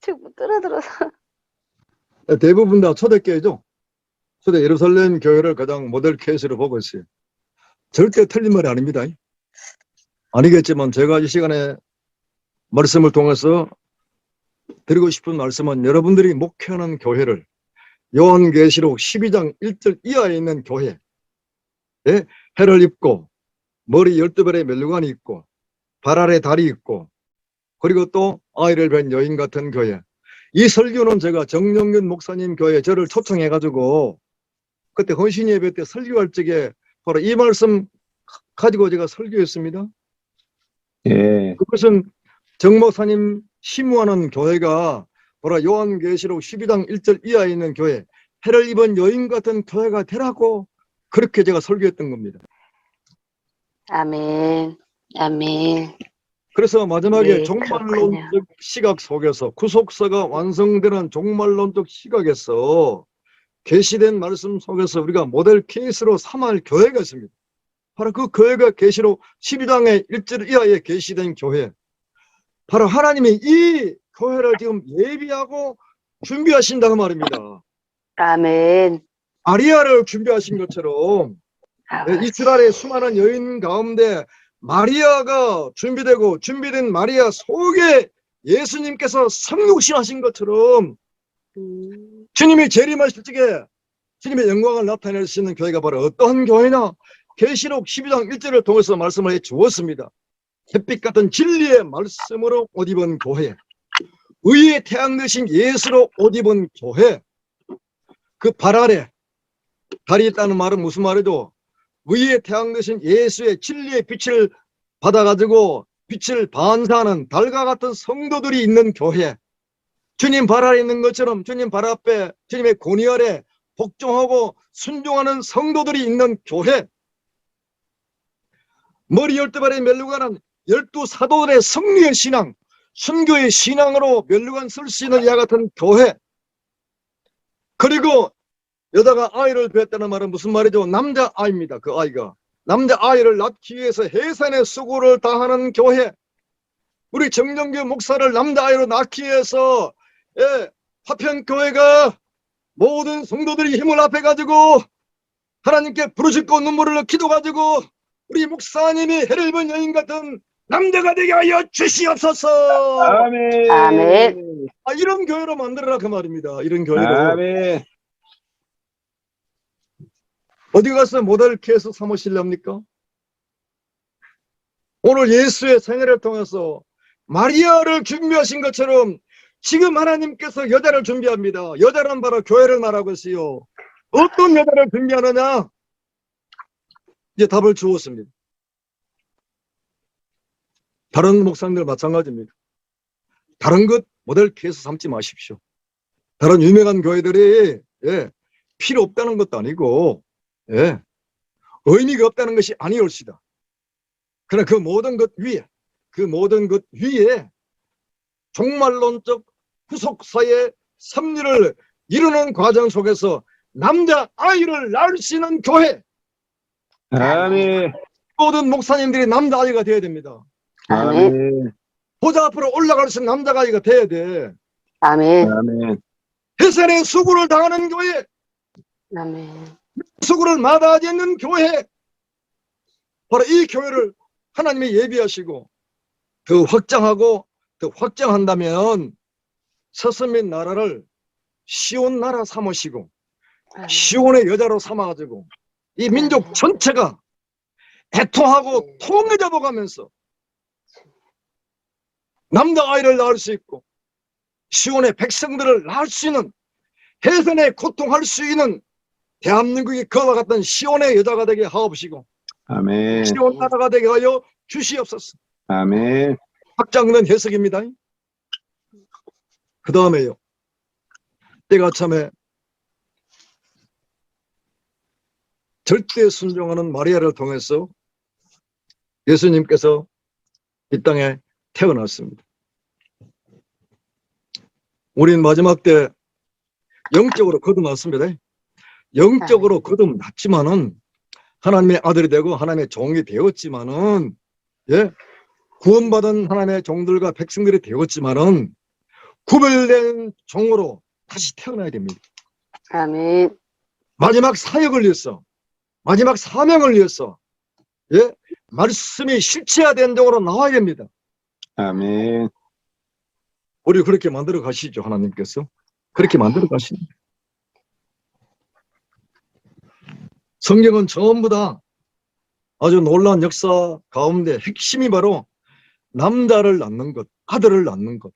지금 못 알아들어서. 대부분 다 초대교회죠. 초대 예루살렘 교회를 가장 모델 케이스로 보고 있어요. 절대 틀린 말이 아닙니다. 아니겠지만 제가 이 시간에 말씀을 통해서 드리고 싶은 말씀은 여러분들이 목회하는 교회를 요한계시록 12장 1절 이하에 있는 교회, 해를 입고 머리 12벌의 멜루간이 있고 발 아래 달이 있고 그리고 또 아이를 뵌 여인 같은 교회. 이 설교는 제가 정영균 목사님 교회에 저를 초청해가지고 그때 헌신 예배 때 설교할 적에 바로 이 말씀 가지고 제가 설교했습니다. 예. 그것은 정 목사님 심무하는 교회가 바로 요한계시록 12장 1절 이하에 있는 교회, 해를 입은 여인 같은 교회가 되라고 그렇게 제가 설교했던 겁니다. 아멘. 아멘. 그래서 마지막에 네, 종말론적 시각 속에서 구속사가 완성되는 종말론적 시각에서 계시된 말씀 속에서 우리가 모델 케이스로 삼을 교회가 있습니다. 바로 그 교회가 계시록 12장의 1절 이하에 계시된 교회. 바로 하나님이 이 교회를 지금 예비하고 준비하신다고 말입니다. 아멘. 마리아를 준비하신 것처럼 이스라엘의 수많은 여인 가운데 마리아가 준비된 마리아 속에 예수님께서 성육신하신 것처럼 주님이 재림하실 적에 주님의 영광을 나타낼 수 있는 교회가 바로 어떠한 교회냐? 계시록 12장 1절을 통해서 말씀을 해 주었습니다. 햇빛 같은 진리의 말씀으로 옷 입은 교회, 의의 태양 되신 예수로 옷 입은 교회, 그 발 아래 달이 있다는 말은 무슨 말이죠? 의의 태양 되신 예수의 진리의 빛을 받아가지고 빛을 반사하는 달과 같은 성도들이 있는 교회, 주님 발 아래 있는 것처럼 주님 발 앞에 주님의 권위 아래 복종하고 순종하는 성도들이 있는 교회, 머리 12발의 멜루간은 12사도들의 성리의 신앙, 순교의 신앙으로 멜루간 쓸 수 있는 이와 같은 교회, 그리고 여자가 아이를 낳았다는 말은 무슨 말이죠? 남자아이입니다. 그 아이가 남자아이를 낳기 위해서 해산의 수고를 다하는 교회, 우리 정정규 목사를 남자아이로 낳기 위해서 화평교회가 모든 성도들이 힘을 합해가지고 하나님께 부르짖고 눈물을 흘려 기도가지고 우리 목사님이 해를 입은 여인 같은 남자가 되게 하여 주시옵소서. 아멘. 아멘. 이런 교회로 만들어라 그 말입니다. 이런 교회로. 아멘. 어디 가서 모델 케이스 삼으실랍니까? 오늘 예수의 생애를 통해서 마리아를 준비하신 것처럼 지금 하나님께서 여자를 준비합니다. 여자는 바로 교회를 말하고 있어요. 어떤 여자를 준비하느냐? 이제 답을 주었습니다. 다른 목사님들 마찬가지입니다. 다른 것 모델 케이스 삼지 마십시오. 다른 유명한 교회들이 필요 없다는 것도 아니고 의미가 없다는 것이 아니올시다. 그러나 그 모든 것 위에 종말론적 후속사의 섭리를 이루는 과정 속에서 남자아이를 낳을 수 있는 교회, 아멘. 모든 목사님들이 남자아이가 돼야 됩니다. 아멘. 보좌 앞으로 올라갈 수 있는 남자아이가 돼야 돼. 아멘. 아멘. 해산의 수고를 당하는 교회, 아멘. 수고를 마다하지 않는 교회, 바로 이 교회를 하나님이 예비하시고 더 확장하고 더 확장한다면 서서민 나라를 시온 나라 삼으시고 시온의 여자로 삼아가지고 이 민족 전체가 애통하고 통해져 보가면서 남자아이를 낳을 수 있고 시온의 백성들을 낳을 수 있는, 해산에 고통할 수 있는 대한민국이 그와 같은 시온의 여자가 되게 하옵시고 아멘. 시온 나라가 되게 하여 주시옵소서. 아멘. 확장된 해석입니다. 그 다음에요, 때가 참에 절대 순종하는 마리아를 통해서 예수님께서 이 땅에 태어났습니다. 우린 마지막 때 영적으로 거듭났습니다. 영적으로 거듭났지만은 하나님의 아들이 되고 하나님의 종이 되었지만은 예, 구원받은 하나님의 종들과 백성들이 되었지만은 구별된 종으로 다시 태어나야 됩니다. 아멘. 마지막 사역을 위해서, 마지막 사명을 위해서 예, 말씀이 실체화된 종으로 나와야 됩니다. 아멘. 우리 그렇게 만들어 가시죠. 하나님께서 그렇게 만들어 가십니다. 성경은 전부 다 아주 놀라운 역사 가운데 핵심이 바로 남자를 낳는 것, 아들을 낳는 것.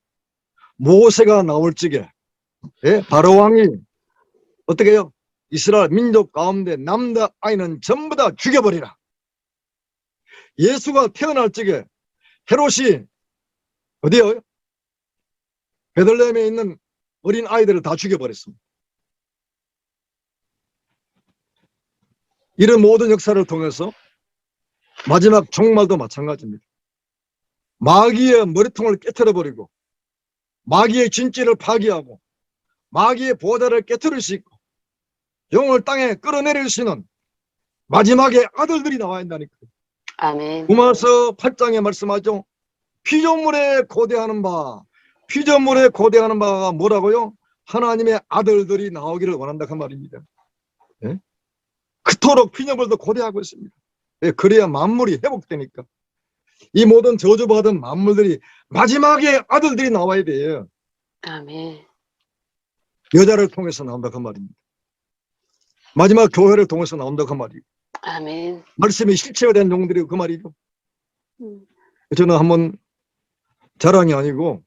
모세가 나올 적에 예, 바로 왕이 어떻게 해요? 이스라엘 민족 가운데 남자 아이는 전부 다 죽여버리라. 예수가 태어날 적에 헤롯이 어디요? 베들레헴에 있는 어린 아이들을 다 죽여버렸습니다. 이런 모든 역사를 통해서 마지막 종말도 마찬가지입니다. 마귀의 머리통을 깨트려버리고 마귀의 진지를 파괴하고 마귀의 보좌를 깨트릴 수 있고 영을 땅에 끌어내릴 수 있는 마지막에 아들들이 나와야 한다니까요. 아멘. 로마서 8장에 말씀하죠. 피조물에 고대하는 바, 피조물에 고대하는 바가 뭐라고요? 하나님의 아들들이 나오기를 원한다 그 말입니다. 예? 그토록 피조물도 고대하고 있습니다. 예, 그래야 만물이 회복되니까. 이 모든 저주받은 만물들이 마지막에 아들들이 나와야 돼요. 아멘. 여자를 통해서 나온다 그 말입니다. 마지막 교회를 통해서 나온다 그 말이에요. 아멘. 말씀이 실체화된 종들이 그 말이죠. 음. 저는 한번 자랑이 아니고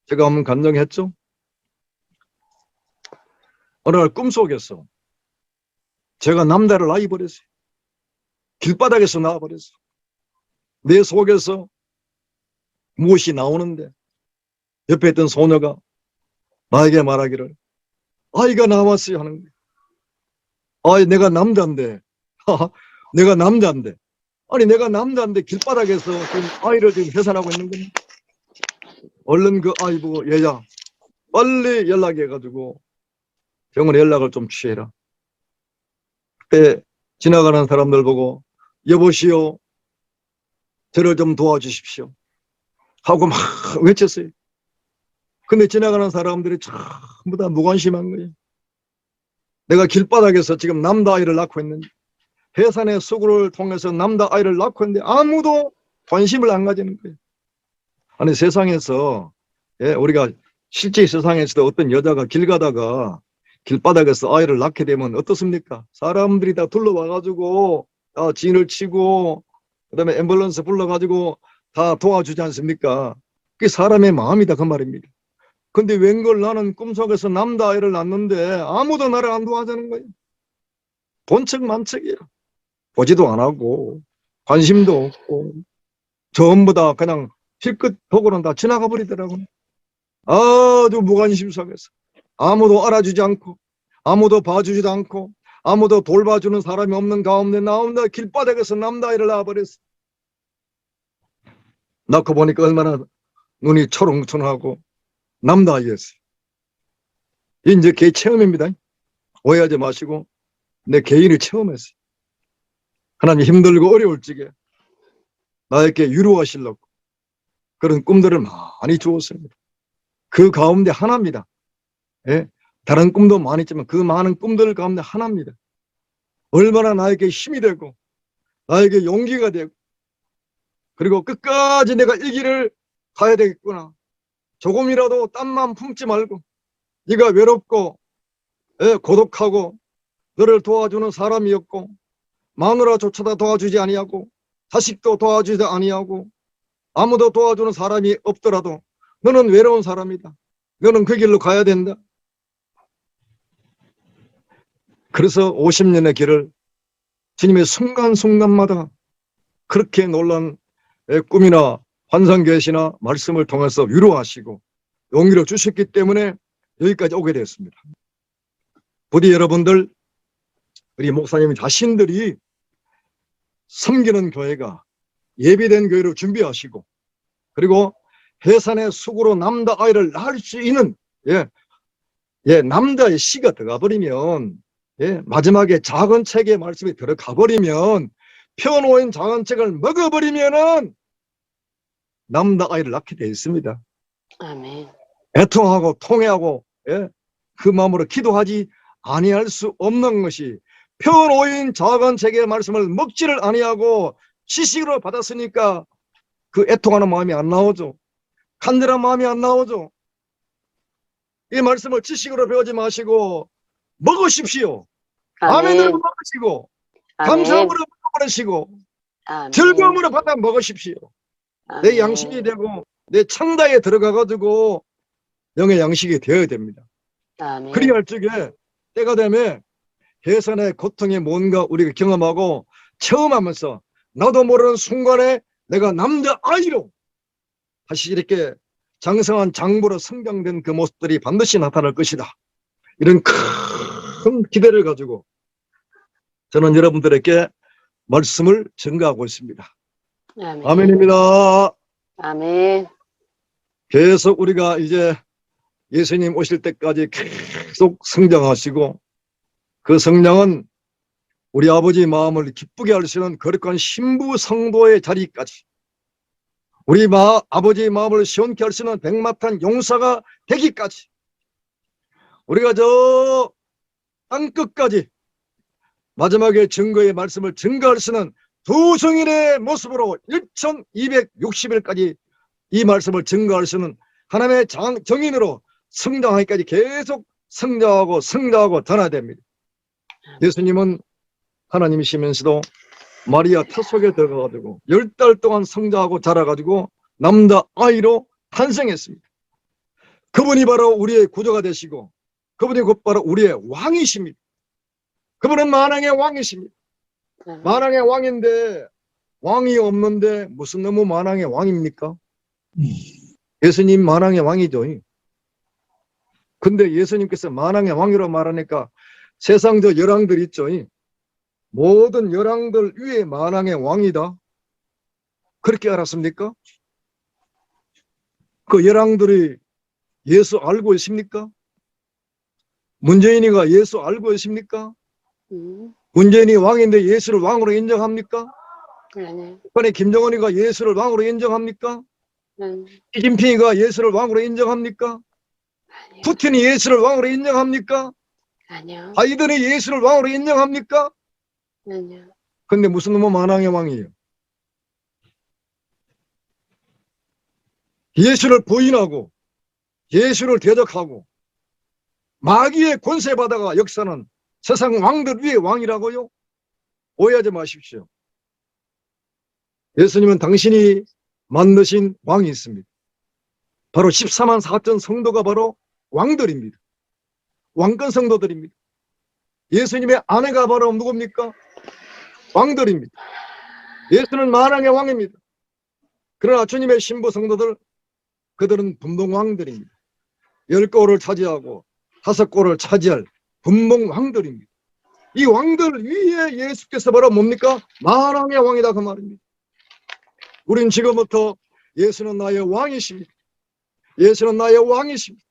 제가 한번 간증했죠. 어느 날 꿈속에서 제가 남자를 낳아버렸어요. 길바닥에서 나와버렸어요. 내 속에서 무엇이 나오는데 옆에 있던 소녀가 나에게 말하기를 아이가 나왔어요 하는 거예요. 아이 내가 남자인데 내가 남자인데 아니 내가 남자인데 길바닥에서 지금 아이를 지금 해산하고 있는 겁니다. 얼른 그 아이 보고 얘야 빨리 연락해가지고 병원에 연락을 좀 취해라. 그때 지나가는 사람들 보고 여보시오 저를 좀 도와주십시오 하고 막 외쳤어요. 근데 지나가는 사람들이 전부 다 무관심한 거예요. 내가 길바닥에서 지금 남자아이를 낳고 있는데 해산의 수구를 통해서 남자아이를 낳고 있는데 아무도 관심을 안 가지는 거예요. 아니 세상에서 예, 우리가 실제 세상에서도 어떤 여자가 길 가다가 길바닥에서 아이를 낳게 되면 어떻습니까? 사람들이 다 둘러와가지고 다 진을 치고 그다음에 앰뷸런스 불러가지고 다 도와주지 않습니까? 그게 사람의 마음이다 그 말입니다. 근데 웬걸 나는 꿈속에서 남자아이를 낳는데 아무도 나를 안 도와주는 거예요. 본척 만척이에요. 보지도 안 하고 관심도 없고 전부 다 그냥 힐끗 보고는 다 지나가 버리더라고요. 아주 무관심 속에서 아무도 알아주지 않고 아무도 봐주지도 않고 아무도 돌봐주는 사람이 없는 가운데 나 혼자 길바닥에서 남자아이를 낳아버렸어. 낳고 보니까 얼마나 눈이 초롱초롱하고 남자아이였어요. 이제 개 체험입니다. 오해하지 마시고 내 개인을 체험했어요. 하나님 힘들고 어려울 적에 나에게 위로하시려고 그런 꿈들을 많이 주었습니다. 그 가운데 하나입니다. 예? 다른 꿈도 많이 있지만 그 많은 꿈들 가운데 하나입니다. 얼마나 나에게 힘이 되고 나에게 용기가 되고 그리고 끝까지 내가 이 길을 가야 되겠구나. 조금이라도 땀만 품지 말고 네가 외롭고 예, 고독하고 너를 도와주는 사람이었고 마누라조차도 도와주지 아니하고 자식도 도와주지 아니하고 아무도 도와주는 사람이 없더라도 너는 외로운 사람이다. 너는 그 길로 가야 된다. 그래서 50년의 길을 주님의 순간순간마다 그렇게 놀란 꿈이나 환상 계시나 말씀을 통해서 위로하시고 용기를 주셨기 때문에 여기까지 오게 되었습니다. 부디 여러분들 우리 목사님 자신들이 섬기는 교회가 예비된 교회로 준비하시고 그리고 해산의 수구로 남자아이를 낳을 수 있는 예, 예, 남자의 씨가 들어가 버리면, 예, 마지막에 작은 책의 말씀이 들어가 버리면, 펴놓은 작은 책을 먹어버리면은 남자 아이를 낳게 되어 있습니다. 아멘. 애통하고 통회하고, 예, 그 마음으로 기도하지 아니할 수 없는 것이, 펴놓인 작은 책의 말씀을 먹지를 아니하고 지식으로 받았으니까 그 애통하는 마음이 안 나오죠. 간절한 마음이 안 나오죠. 이 말씀을 지식으로 배우지 마시고 먹으십시오. 아멘으로 아멘. 먹으시고, 아멘. 감사함으로 먹으시고, 아멘. 즐거움으로 받아 먹으십시오. 내 아멘. 양식이 되고 내 창자에 들어가가지고 영의 양식이 되어야 됩니다. 아멘. 그리할 적에 때가 되면 해산의 고통이 뭔가 우리가 경험하고 체험하면서 나도 모르는 순간에 내가 남자아이로 다시 이렇게 장성한 장부로 성장된 그 모습들이 반드시 나타날 것이다. 이런 큰 기대를 가지고 저는 여러분들에게 말씀을 전가하고 있습니다. 아멘. 아멘입니다. 아멘. 계속 우리가 이제 예수님 오실 때까지 계속 성장하시고, 그 성장은 우리 아버지 마음을 기쁘게 할 수 있는 거룩한 신부 성도의 자리까지, 우리 아버지 마음을 시원케 할 수 있는 백마탄 용사가 되기까지, 우리가 저 땅끝까지 마지막에 증거의 말씀을 증거할 수 있는 두 성인의 모습으로 1260일까지 이 말씀을 증거할 수 있는 하나님의 정인으로 성장하기까지 계속 성장하고 전화됩니다. 예수님은 하나님이시면서도 마리아 태 속에 들어가가지고 10달 동안 성장하고 자라가지고 남자아이로 탄생했습니다. 그분이 바로 우리의 구조가 되시고, 그분이 곧 바로 우리의 왕이십니다. 그분은 만왕의 왕이십니다. 만왕의 왕인데, 왕이 없는데 무슨 너무 만왕의 왕입니까? 예수님 만왕의 왕이죠. 근데 예수님께서 만왕의 왕이라고 말하니까 세상 저 열왕들 있죠. 모든 열왕들 위에 만왕의 왕이다. 그렇게 알았습니까? 그 열왕들이 예수 알고 있습니까? 문재인이가 예수 알고 있습니까? 문재인이 왕인데 예수를 왕으로 인정합니까? 아멘. 북한의 김정은이가 예수를 왕으로 인정합니까? 시진핑이가 예수를 왕으로 인정합니까? 아니요. 푸틴이 예수를 왕으로 인정합니까? 아니요. 바이든이 예수를 왕으로 인정합니까? 아니요. 근데 무슨 놈의 만왕의 왕이에요? 예수를 부인하고 예수를 대적하고 마귀의 권세받아가 역사는 세상 왕들 위에 왕이라고요? 오해하지 마십시오. 예수님은 당신이 만드신 왕이 있습니다. 바로 14만 4천 성도가 바로 왕들입니다. 왕권 성도들입니다. 예수님의 아내가 바로 누굽니까? 왕들입니다. 예수는 만왕의 왕입니다. 그러나 주님의 신부 성도들, 그들은 분봉왕들입니다. 10골을 차지하고 5골을 차지할 분봉왕들입니다. 이 왕들 위에 예수께서 바로 뭡니까? 만왕의 왕이다 그 말입니다. 우린 지금부터 예수는 나의 왕이십니다. 예수는 나의 왕이십니다.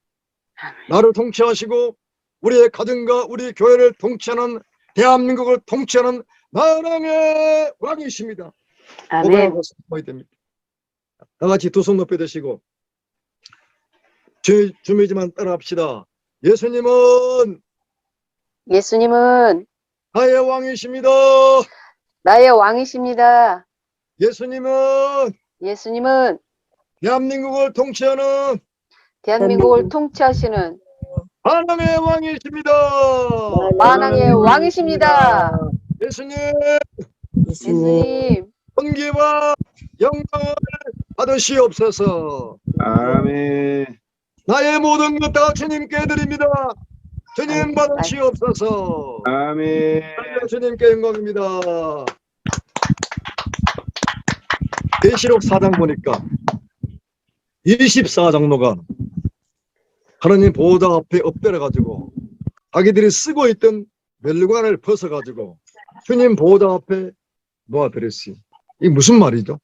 나를 통치하시고 우리의 가정과 우리 교회를 통치하는, 대한민국을 통치하는 만왕의 왕이십니다. 아멘. 됩니다. 다 같이 두 손 높이 드시고 주미지만 따라합시다. 예수님은 나의 왕이십니다. 나의 왕이십니다. 예수님은 대한민국을 통치하는 대한민국을 통치하시는 만왕의 왕이십니다. 만왕의 왕이십니다. 예수님, 예수님, 존귀와 영광을 받으시옵소서. 아멘. 나의 모든 것 다 주님께 드립니다. 주님 받으시옵소서. 아멘. 주님께 영광입니다. 계시록 4장 보니까 24장로가 하나님 보호자 앞에 엎드려가지고 자기들이 쓰고 있던 멜관을 벗어가지고 주님 보호자 앞에 놓아드렸어요. 이게 무슨 말이죠?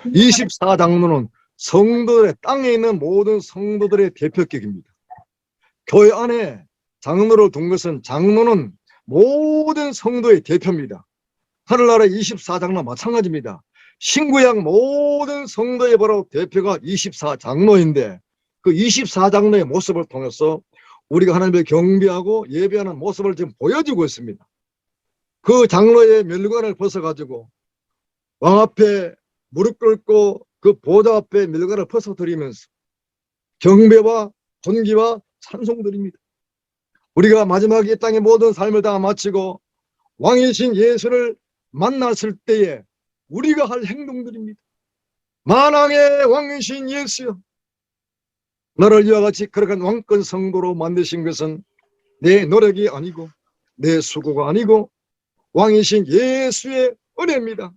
24장로는 성도들의 땅에 있는 모든 성도들의 대표격입니다. 교회 안에 장로를 둔 것은 장로는 모든 성도의 대표입니다. 하늘나라 24장로 마찬가지입니다. 신구약 모든 성도의 바로 대표가 24장로인데 그 24장로의 모습을 통해서 우리가 하나님을 경배하고 예배하는 모습을 지금 보여주고 있습니다. 그 장로의 멸관을 벗어가지고 왕 앞에 무릎 꿇고 그 보좌 앞에 멸관을 벗어드리면서 경배와 존귀와 찬송드립니다. 우리가 마지막 이 땅의 모든 삶을 다 마치고 왕이신 예수를 만났을 때에 우리가 할 행동들입니다. 만왕의 왕이신 예수여, 너를 이와 같이 거룩한 왕권 성도로 만드신 것은 내 노력이 아니고 내 수고가 아니고 왕이신 예수의 은혜입니다.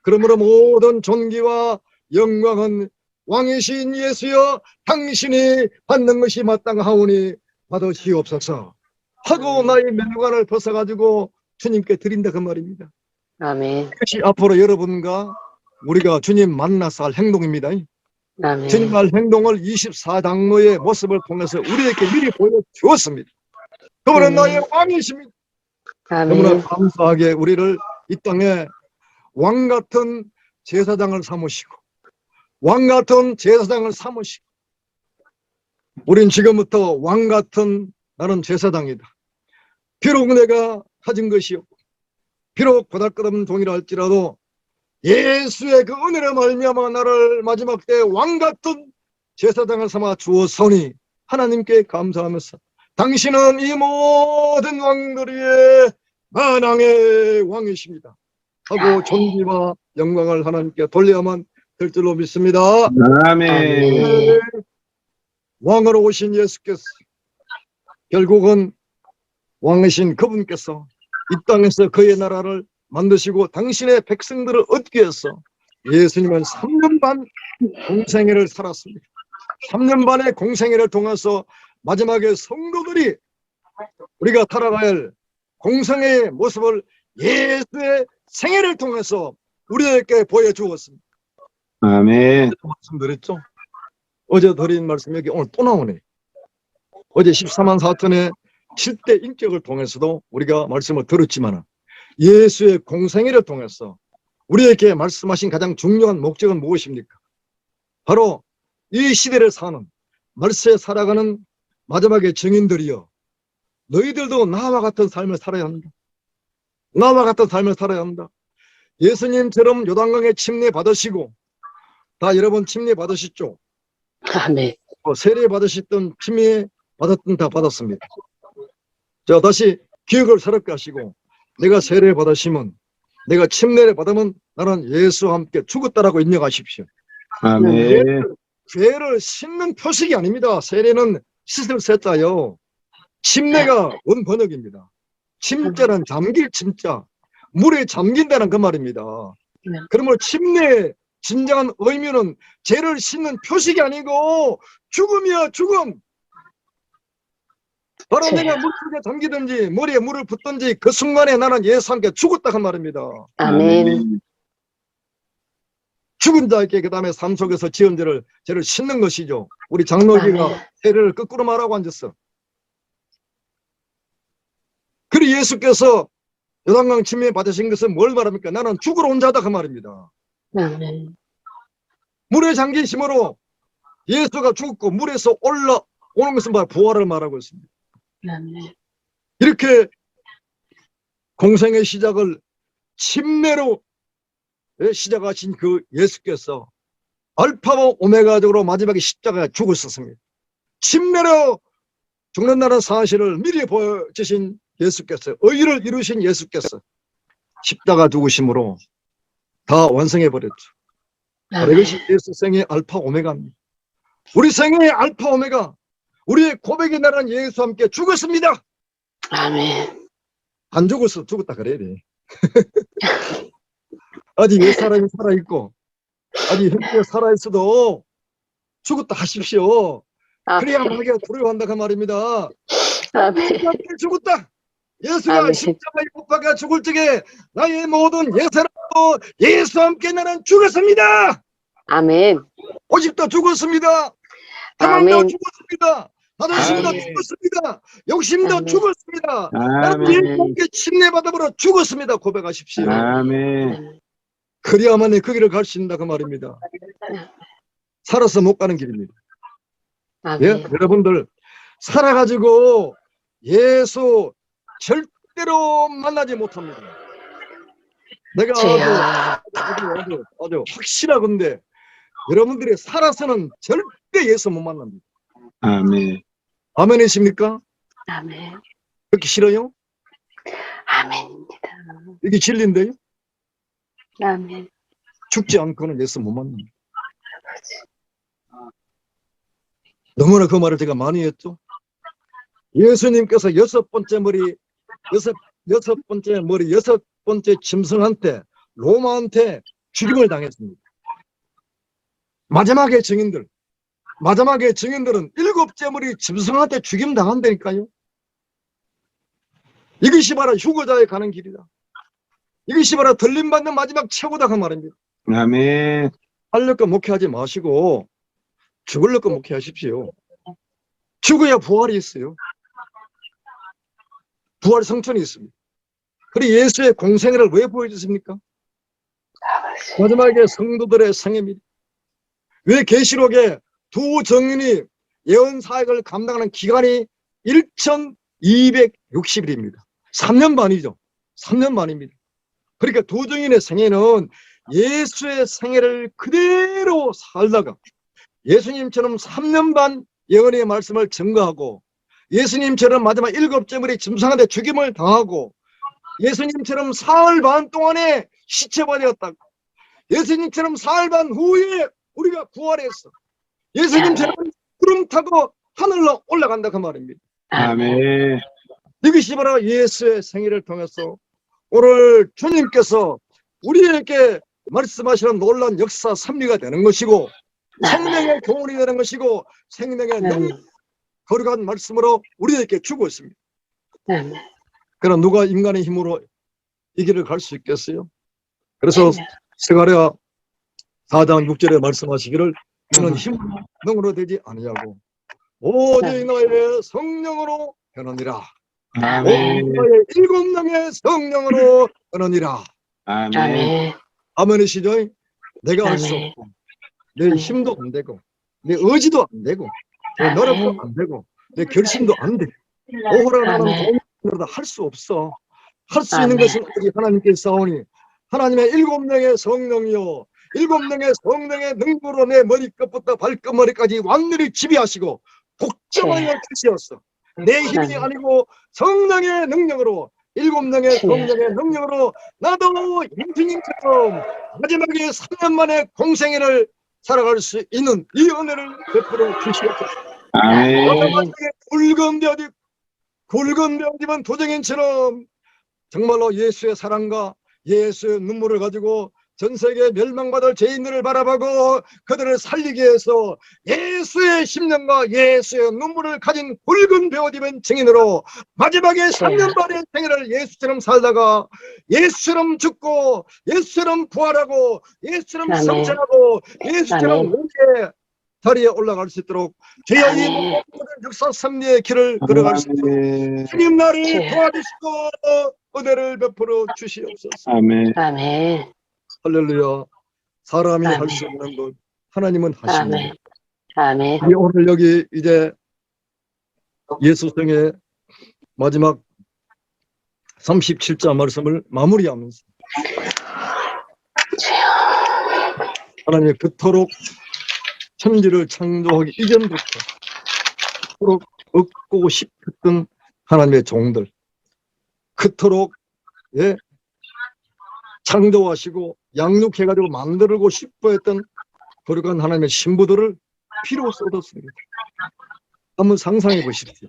그러므로 모든 존귀와 영광은 왕이신 예수여 당신이 받는 것이 마땅하오니 받으시옵소서 하고 나의 면류관을 벗어가지고 주님께 드린다 그 말입니다. 아멘. 이것이 앞으로 여러분과 우리가 주님 만나서 할 행동입니다. 아멘. 주님 할 행동을 24장로의 모습을 통해서 우리에게 미리 보여주었습니다. 그분은 나의 왕이십니다. 너무나 아멘. 감사하게 우리를 이 땅에 왕같은 제사장을 삼으시고 왕같은 제사장을 삼으시고 우린 지금부터 왕같은 나는 제사장이다. 비록 내가 가진 것이 없고 비록 보잘것없는 종이라 할지라도 예수의 그 은혜로 말미암아 나를 마지막 때 왕같은 제사장을 삼아 주었으니 하나님께 감사하면서 당신은 이 모든 왕들의 만왕의 왕이십니다 하고 존귀와 영광을 하나님께 돌려야만 될 줄로 믿습니다. 아멘. 왕으로 오신 예수께서 결국은 왕이신 그분께서 이 땅에서 그의 나라를 만드시고 당신의 백성들을 얻기 위해서 예수님은 3년 반 공생애를 살았습니다. 3년 반의 공생애를 통해서 마지막에 성도들이 우리가 살아가야 할 공생애의 모습을 예수의 생애를 통해서 우리에게 보여주었습니다. 아멘. 말씀드렸죠? 어제 드린 말씀 여기 오늘 또 나오네. 어제 14만 4천의 7대 인격을 통해서도 우리가 말씀을 들었지만 예수의 공생애를 통해서 우리에게 말씀하신 가장 중요한 목적은 무엇입니까? 바로 이 시대를 사는 말세에 살아가는 마지막에 증인들이여 너희들도 나와 같은 삶을 살아야 한다. 나와 같은 삶을 살아야 한다. 예수님처럼 요단강에 침례 받으시고 다 여러분 침례 받으셨죠? 아멘. 세례 받으셨던 침례 받았던 다 받았습니다. 자, 다시 기억을 새롭게 하시고 내가 세례 받으시면 내가 침례를 받으면 나는 예수와 함께 죽었다라고 인정하십시오. 아멘. 죄를 씻는 표식이 아닙니다. 세례는 씻을 셋자요. 침례가 원번역입니다. 침자는 잠길 침자, 물에 잠긴다는 그 말입니다. 그러므로 침례의 진정한 의미는 죄를 씻는 표식이 아니고 죽음이야, 죽음. 바로 내가 물속에 잠기든지 머리에 물을 붓든지 그 순간에 나는 예수와 함께 죽었다 그 말입니다. 아멘. 죽은 자에게 그 다음에 삶 속에서 지은 죄를 씻는 것이죠. 우리 장로기가 세례를 거꾸로 말하고 앉았어. 그리고 예수께서 요단강 침례 받으신 것은 뭘 말합니까? 나는 죽으러 온 자다 그 말입니다. 아멘. 물에 잠기심으로 예수가 죽고 물에서 올라오는 것은 바로 부활을 말하고 있습니다. 아멘. 이렇게 공생의 시작을 침례로 시작하신 그 예수께서 알파와 오메가적으로 마지막에 십자가에 죽으셨습니다. 침례로 죽는다는 사실을 미리 보여주신 예수께서, 의를 이루신 예수께서 십자가 죽으심으로 다 완성해 버렸죠. 이것이 예수 생의 알파 오메가입니다. 우리 생의 알파 오메가, 우리의 고백이 나란 예수와 함께 죽었습니다. 아멘. 안 죽었어, 죽었다 그래야 돼. 아직 옛 사람이 살아있고 아직 현재 살아있어도 죽었다 하십시오. 그래야 마귀가 두려워한다 그 말입니다. 아멘. 죽었다. 예수가 아멘. 십자가에 못 박아 죽을 적에 나의 모든 옛사람도 예수와 함께 나는 죽었습니다. 아멘. 오직도 죽었습니다. 다망도 아멘. 죽었습니다. 자존심도 아멘. 죽었습니다. 욕심도 아멘. 죽었습니다. 나는 아멘. 예수님께 침례받아보러 죽었습니다. 고백하십시오. 아멘. 그리야만이 그 길을 갈 수 있다 그 말입니다. 살아서 못 가는 길입니다. 예? 아멘. 여러분들 살아가지고 예수 절대로 만나지 못합니다. 내가 주여. 아주 확실하건데 여러분들이 살아서는 절대 예수 못 만납니다. 아멘. 아멘이십니까? 아멘. 그렇게 싫어요? 아멘입니다. 이게 진리인데요? 아멘. 죽지 않고는 예수 못 만납니다. 너무나 그 말을 제가 많이 했죠. 예수님께서 여섯 번째 짐승한테 로마한테 죽임을 당했습니다. 마지막의 증인들은 일곱째 머리 짐승한테 죽임 당한다니까요. 이것이 바로 휴거자에 가는 길이다. 이것이 바로 들림받는 마지막 최고다 그 말입니다. 아멘. 살려고 목회하지 마시고 죽으려고 목회하십시오. 죽어야 부활이 있어요. 부활 성천이 있습니다. 그리고 예수의 공생애를 왜 보여주십니까? 마지막에 성도들의 생애입니다. 왜 계시록에 두 정인이 예언 사역을 감당하는 기간이 1260일입니다. 3년 반이죠. 3년 반입니다. 그러니까 두 정인의 생애는 예수의 생애를 그대로 살다가 예수님처럼 3년 반 예언의 말씀을 증거하고 예수님처럼 마지막 일곱째 머리 짐승한테 죽임을 당하고 예수님처럼 사흘 반 동안에 시체가 되었다고 예수님처럼 사흘 반 후에 우리가 부활했어. 예수님처럼 구름 타고 하늘로 올라간다 그 말입니다. 아멘. 이것이 바로 예수의 생애를 통해서 오늘 주님께서 우리에게 말씀하시는 놀라운 역사 섭리가 되는 것이고 생명의 교훈이 되는 것이고 생명의 능력 거룩한 말씀으로 우리에게 주고 있습니다. 그러나 누가 인간의 힘으로 이 길을 갈 수 있겠어요? 그래서 스가랴 4장 6절에 말씀하시기를 이는 힘으로 능으로 되지 아니하고 오직 너의 성령으로 변하니라. 아멘. 오직 너의 일곱 명의 성령으로 변하니라. 아멘. 아멘이시죠? 내가 할 수 아멘. 없고 내 힘도 안 되고 내 의지도 안 되고 내 노력도 안 되고 내 결심도 안 돼. 오호라 나는 도움으로 할 수 없어. 할 수 있는 것은 오직 하나님께 싸우니 하나님의 일곱 명의 성령이요 일곱 명의 성령의 능력으로 내 머리끝부터 발끝머리까지 완전히 지배하시고 복잡하여 주시었어. 내 힘이 아니고 성령의 능력으로 일곱 명의 성령의 능력으로 나도 임수님처럼 마지막에 3년 만에 공생애를 살아갈 수 있는 이 은혜를 베풀어 주시옵소서. 아멘. 굵은 뼈 입은 도정인처럼 정말로 예수의 사랑과 예수의 눈물을 가지고 전 세계 멸망받을 죄인들을 바라보고 그들을 살리기 위해서 예수의 심령과 예수의 눈물을 가진 굵은 뼈 입은 증인으로 마지막에 3년 반의 생애를 예수처럼 살다가 예수처럼 죽고 예수처럼 부활하고 예수처럼 성천하고 예수처럼 오게 자리에 올라갈 수 있도록 저희의 이 모든 역사 섭리의 길을 걸어갈 수 있도록 주님 나를 도와주시고 은혜를 베풀어 주시옵소서. 아멘. 아멘. 할렐루야. 사람이 할 수 없는 것 하나님은 하십니다. 아멘. 우리 오늘 여기 이제 예수성의 마지막 37자 말씀을 마무리하면서 하나님이 그토록 천지를 창조하기 이전부터 그토록 얻고 싶었던 하나님의 종들 그토록 창조하시고 양육해가지고 만들고 싶어했던 거룩한 하나님의 신부들을 피로 쏟았습니다. 한번 상상해 보십시오.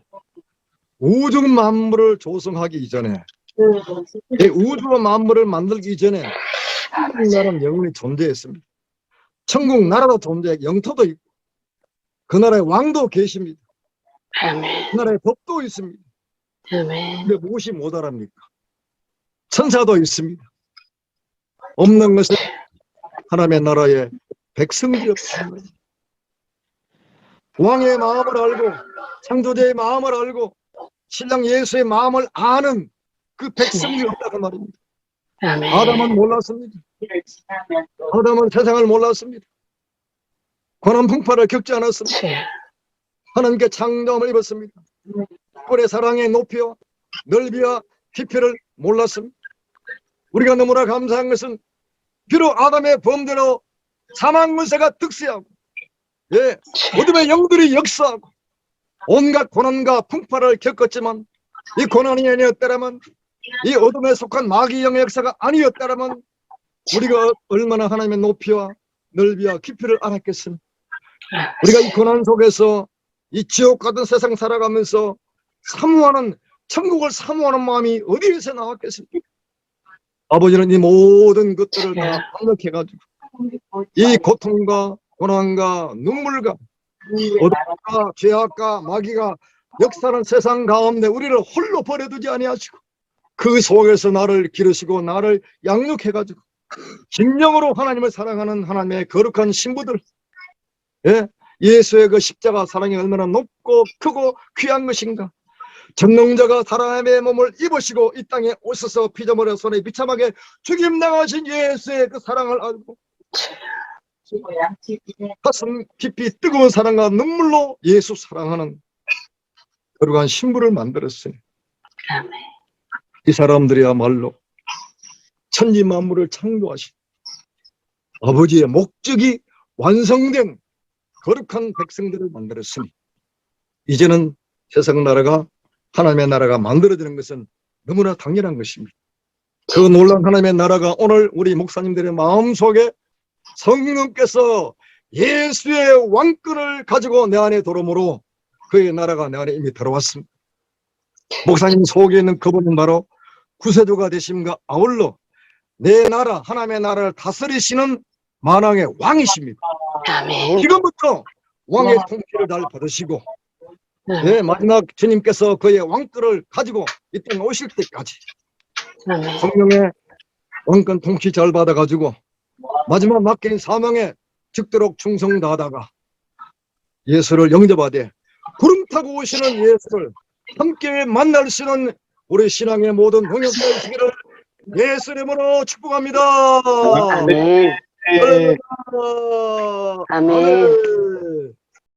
우주 만물을 조성하기 이전에 우주와 만물을 만들기 이전에 천국 나라는 영원히 존재했습니다. 천국 나라도 존재하고 영토도 있고 그 나라의 왕도 계십니다. 그 나라의 법도 있습니다. 근데 무엇이 모자랍니까? 천사도 있습니다. 없는 것은 하나님의 나라의 백성들이 없습니다. 왕의 마음을 알고 창조자의 마음을 알고 신랑 예수의 마음을 아는 그 백성이 없다고 말입니다. 아멘. 아담은 몰랐습니다. 아담은 세상을 몰랐습니다. 고난 풍파를 겪지 않았습니다. 네. 하나님께 창조함을 입었습니다. 꼴의 사랑의 높이와 넓이와 깊이를 몰랐습니다. 우리가 너무나 감사한 것은 비록 아담의 범대로 사망 문세가 득세하고 어둠의 영들이 역사하고 온갖 고난과 풍파를 겪었지만 이 고난이 아니었다면 이 어둠에 속한 마귀 영의 역사가 아니었다면 우리가 얼마나 하나님의 높이와 넓이와 깊이를 알았겠습니까? 우리가 이 고난 속에서 이 지옥 같은 세상 살아가면서 사모하는 천국을 사모하는 마음이 어디에서 나왔겠습니까? 아버지는 이 모든 것들을 다 반복해가지고 이 고통과 고난과 눈물과 어둠과 죄악과 마귀가 역사하는 세상 가운데 우리를 홀로 버려두지 아니하시고 그 속에서 나를 기르시고 나를 양육해가지고 진정으로 하나님을 사랑하는 하나님의 거룩한 신부들, 예수의 그 십자가 사랑이 얼마나 높고 크고 귀한 것인가. 전능자가 사람의 몸을 입으시고 이 땅에 오셔서 피조물의 손에 비참하게 죽임당하신 예수의 그 사랑을 알고 가슴 깊이 뜨거운 사랑과 눈물로 예수 사랑하는 거룩한 신부를 만들었어요. 아멘. 이 사람들이야말로 천지 만물을 창조하신 아버지의 목적이 완성된 거룩한 백성들을 만들었으니 이제는 세상 나라가 하나님의 나라가 만들어지는 것은 너무나 당연한 것입니다. 그 놀라운 하나님의 나라가 오늘 우리 목사님들의 마음속에 성령께서 예수의 왕권을 가지고 내 안에 들어오므로 그의 나라가 내 안에 이미 들어왔습니다. 목사님 속에 있는 그분은 바로 구세주가 되심과 아울러 내 나라 하나님의 나라를 다스리시는 만왕의 왕이십니다. 아멘. 지금부터 왕의 통치를 잘 받으시고 마지막 주님께서 그의 왕권을 가지고 이 땅에 오실 때까지 아멘. 성령의 왕권 통치 잘 받아가지고 마지막 맡긴 사명에 죽도록 충성 다하다가 예수를 영접하되 구름 타고 오시는 예수를 함께 만날 수 있는 우리 신앙의 모든 동역자 되시기를 예수 이름으로 축복합니다. 아멘. 네. 할렐루야. 아멘. 아멘.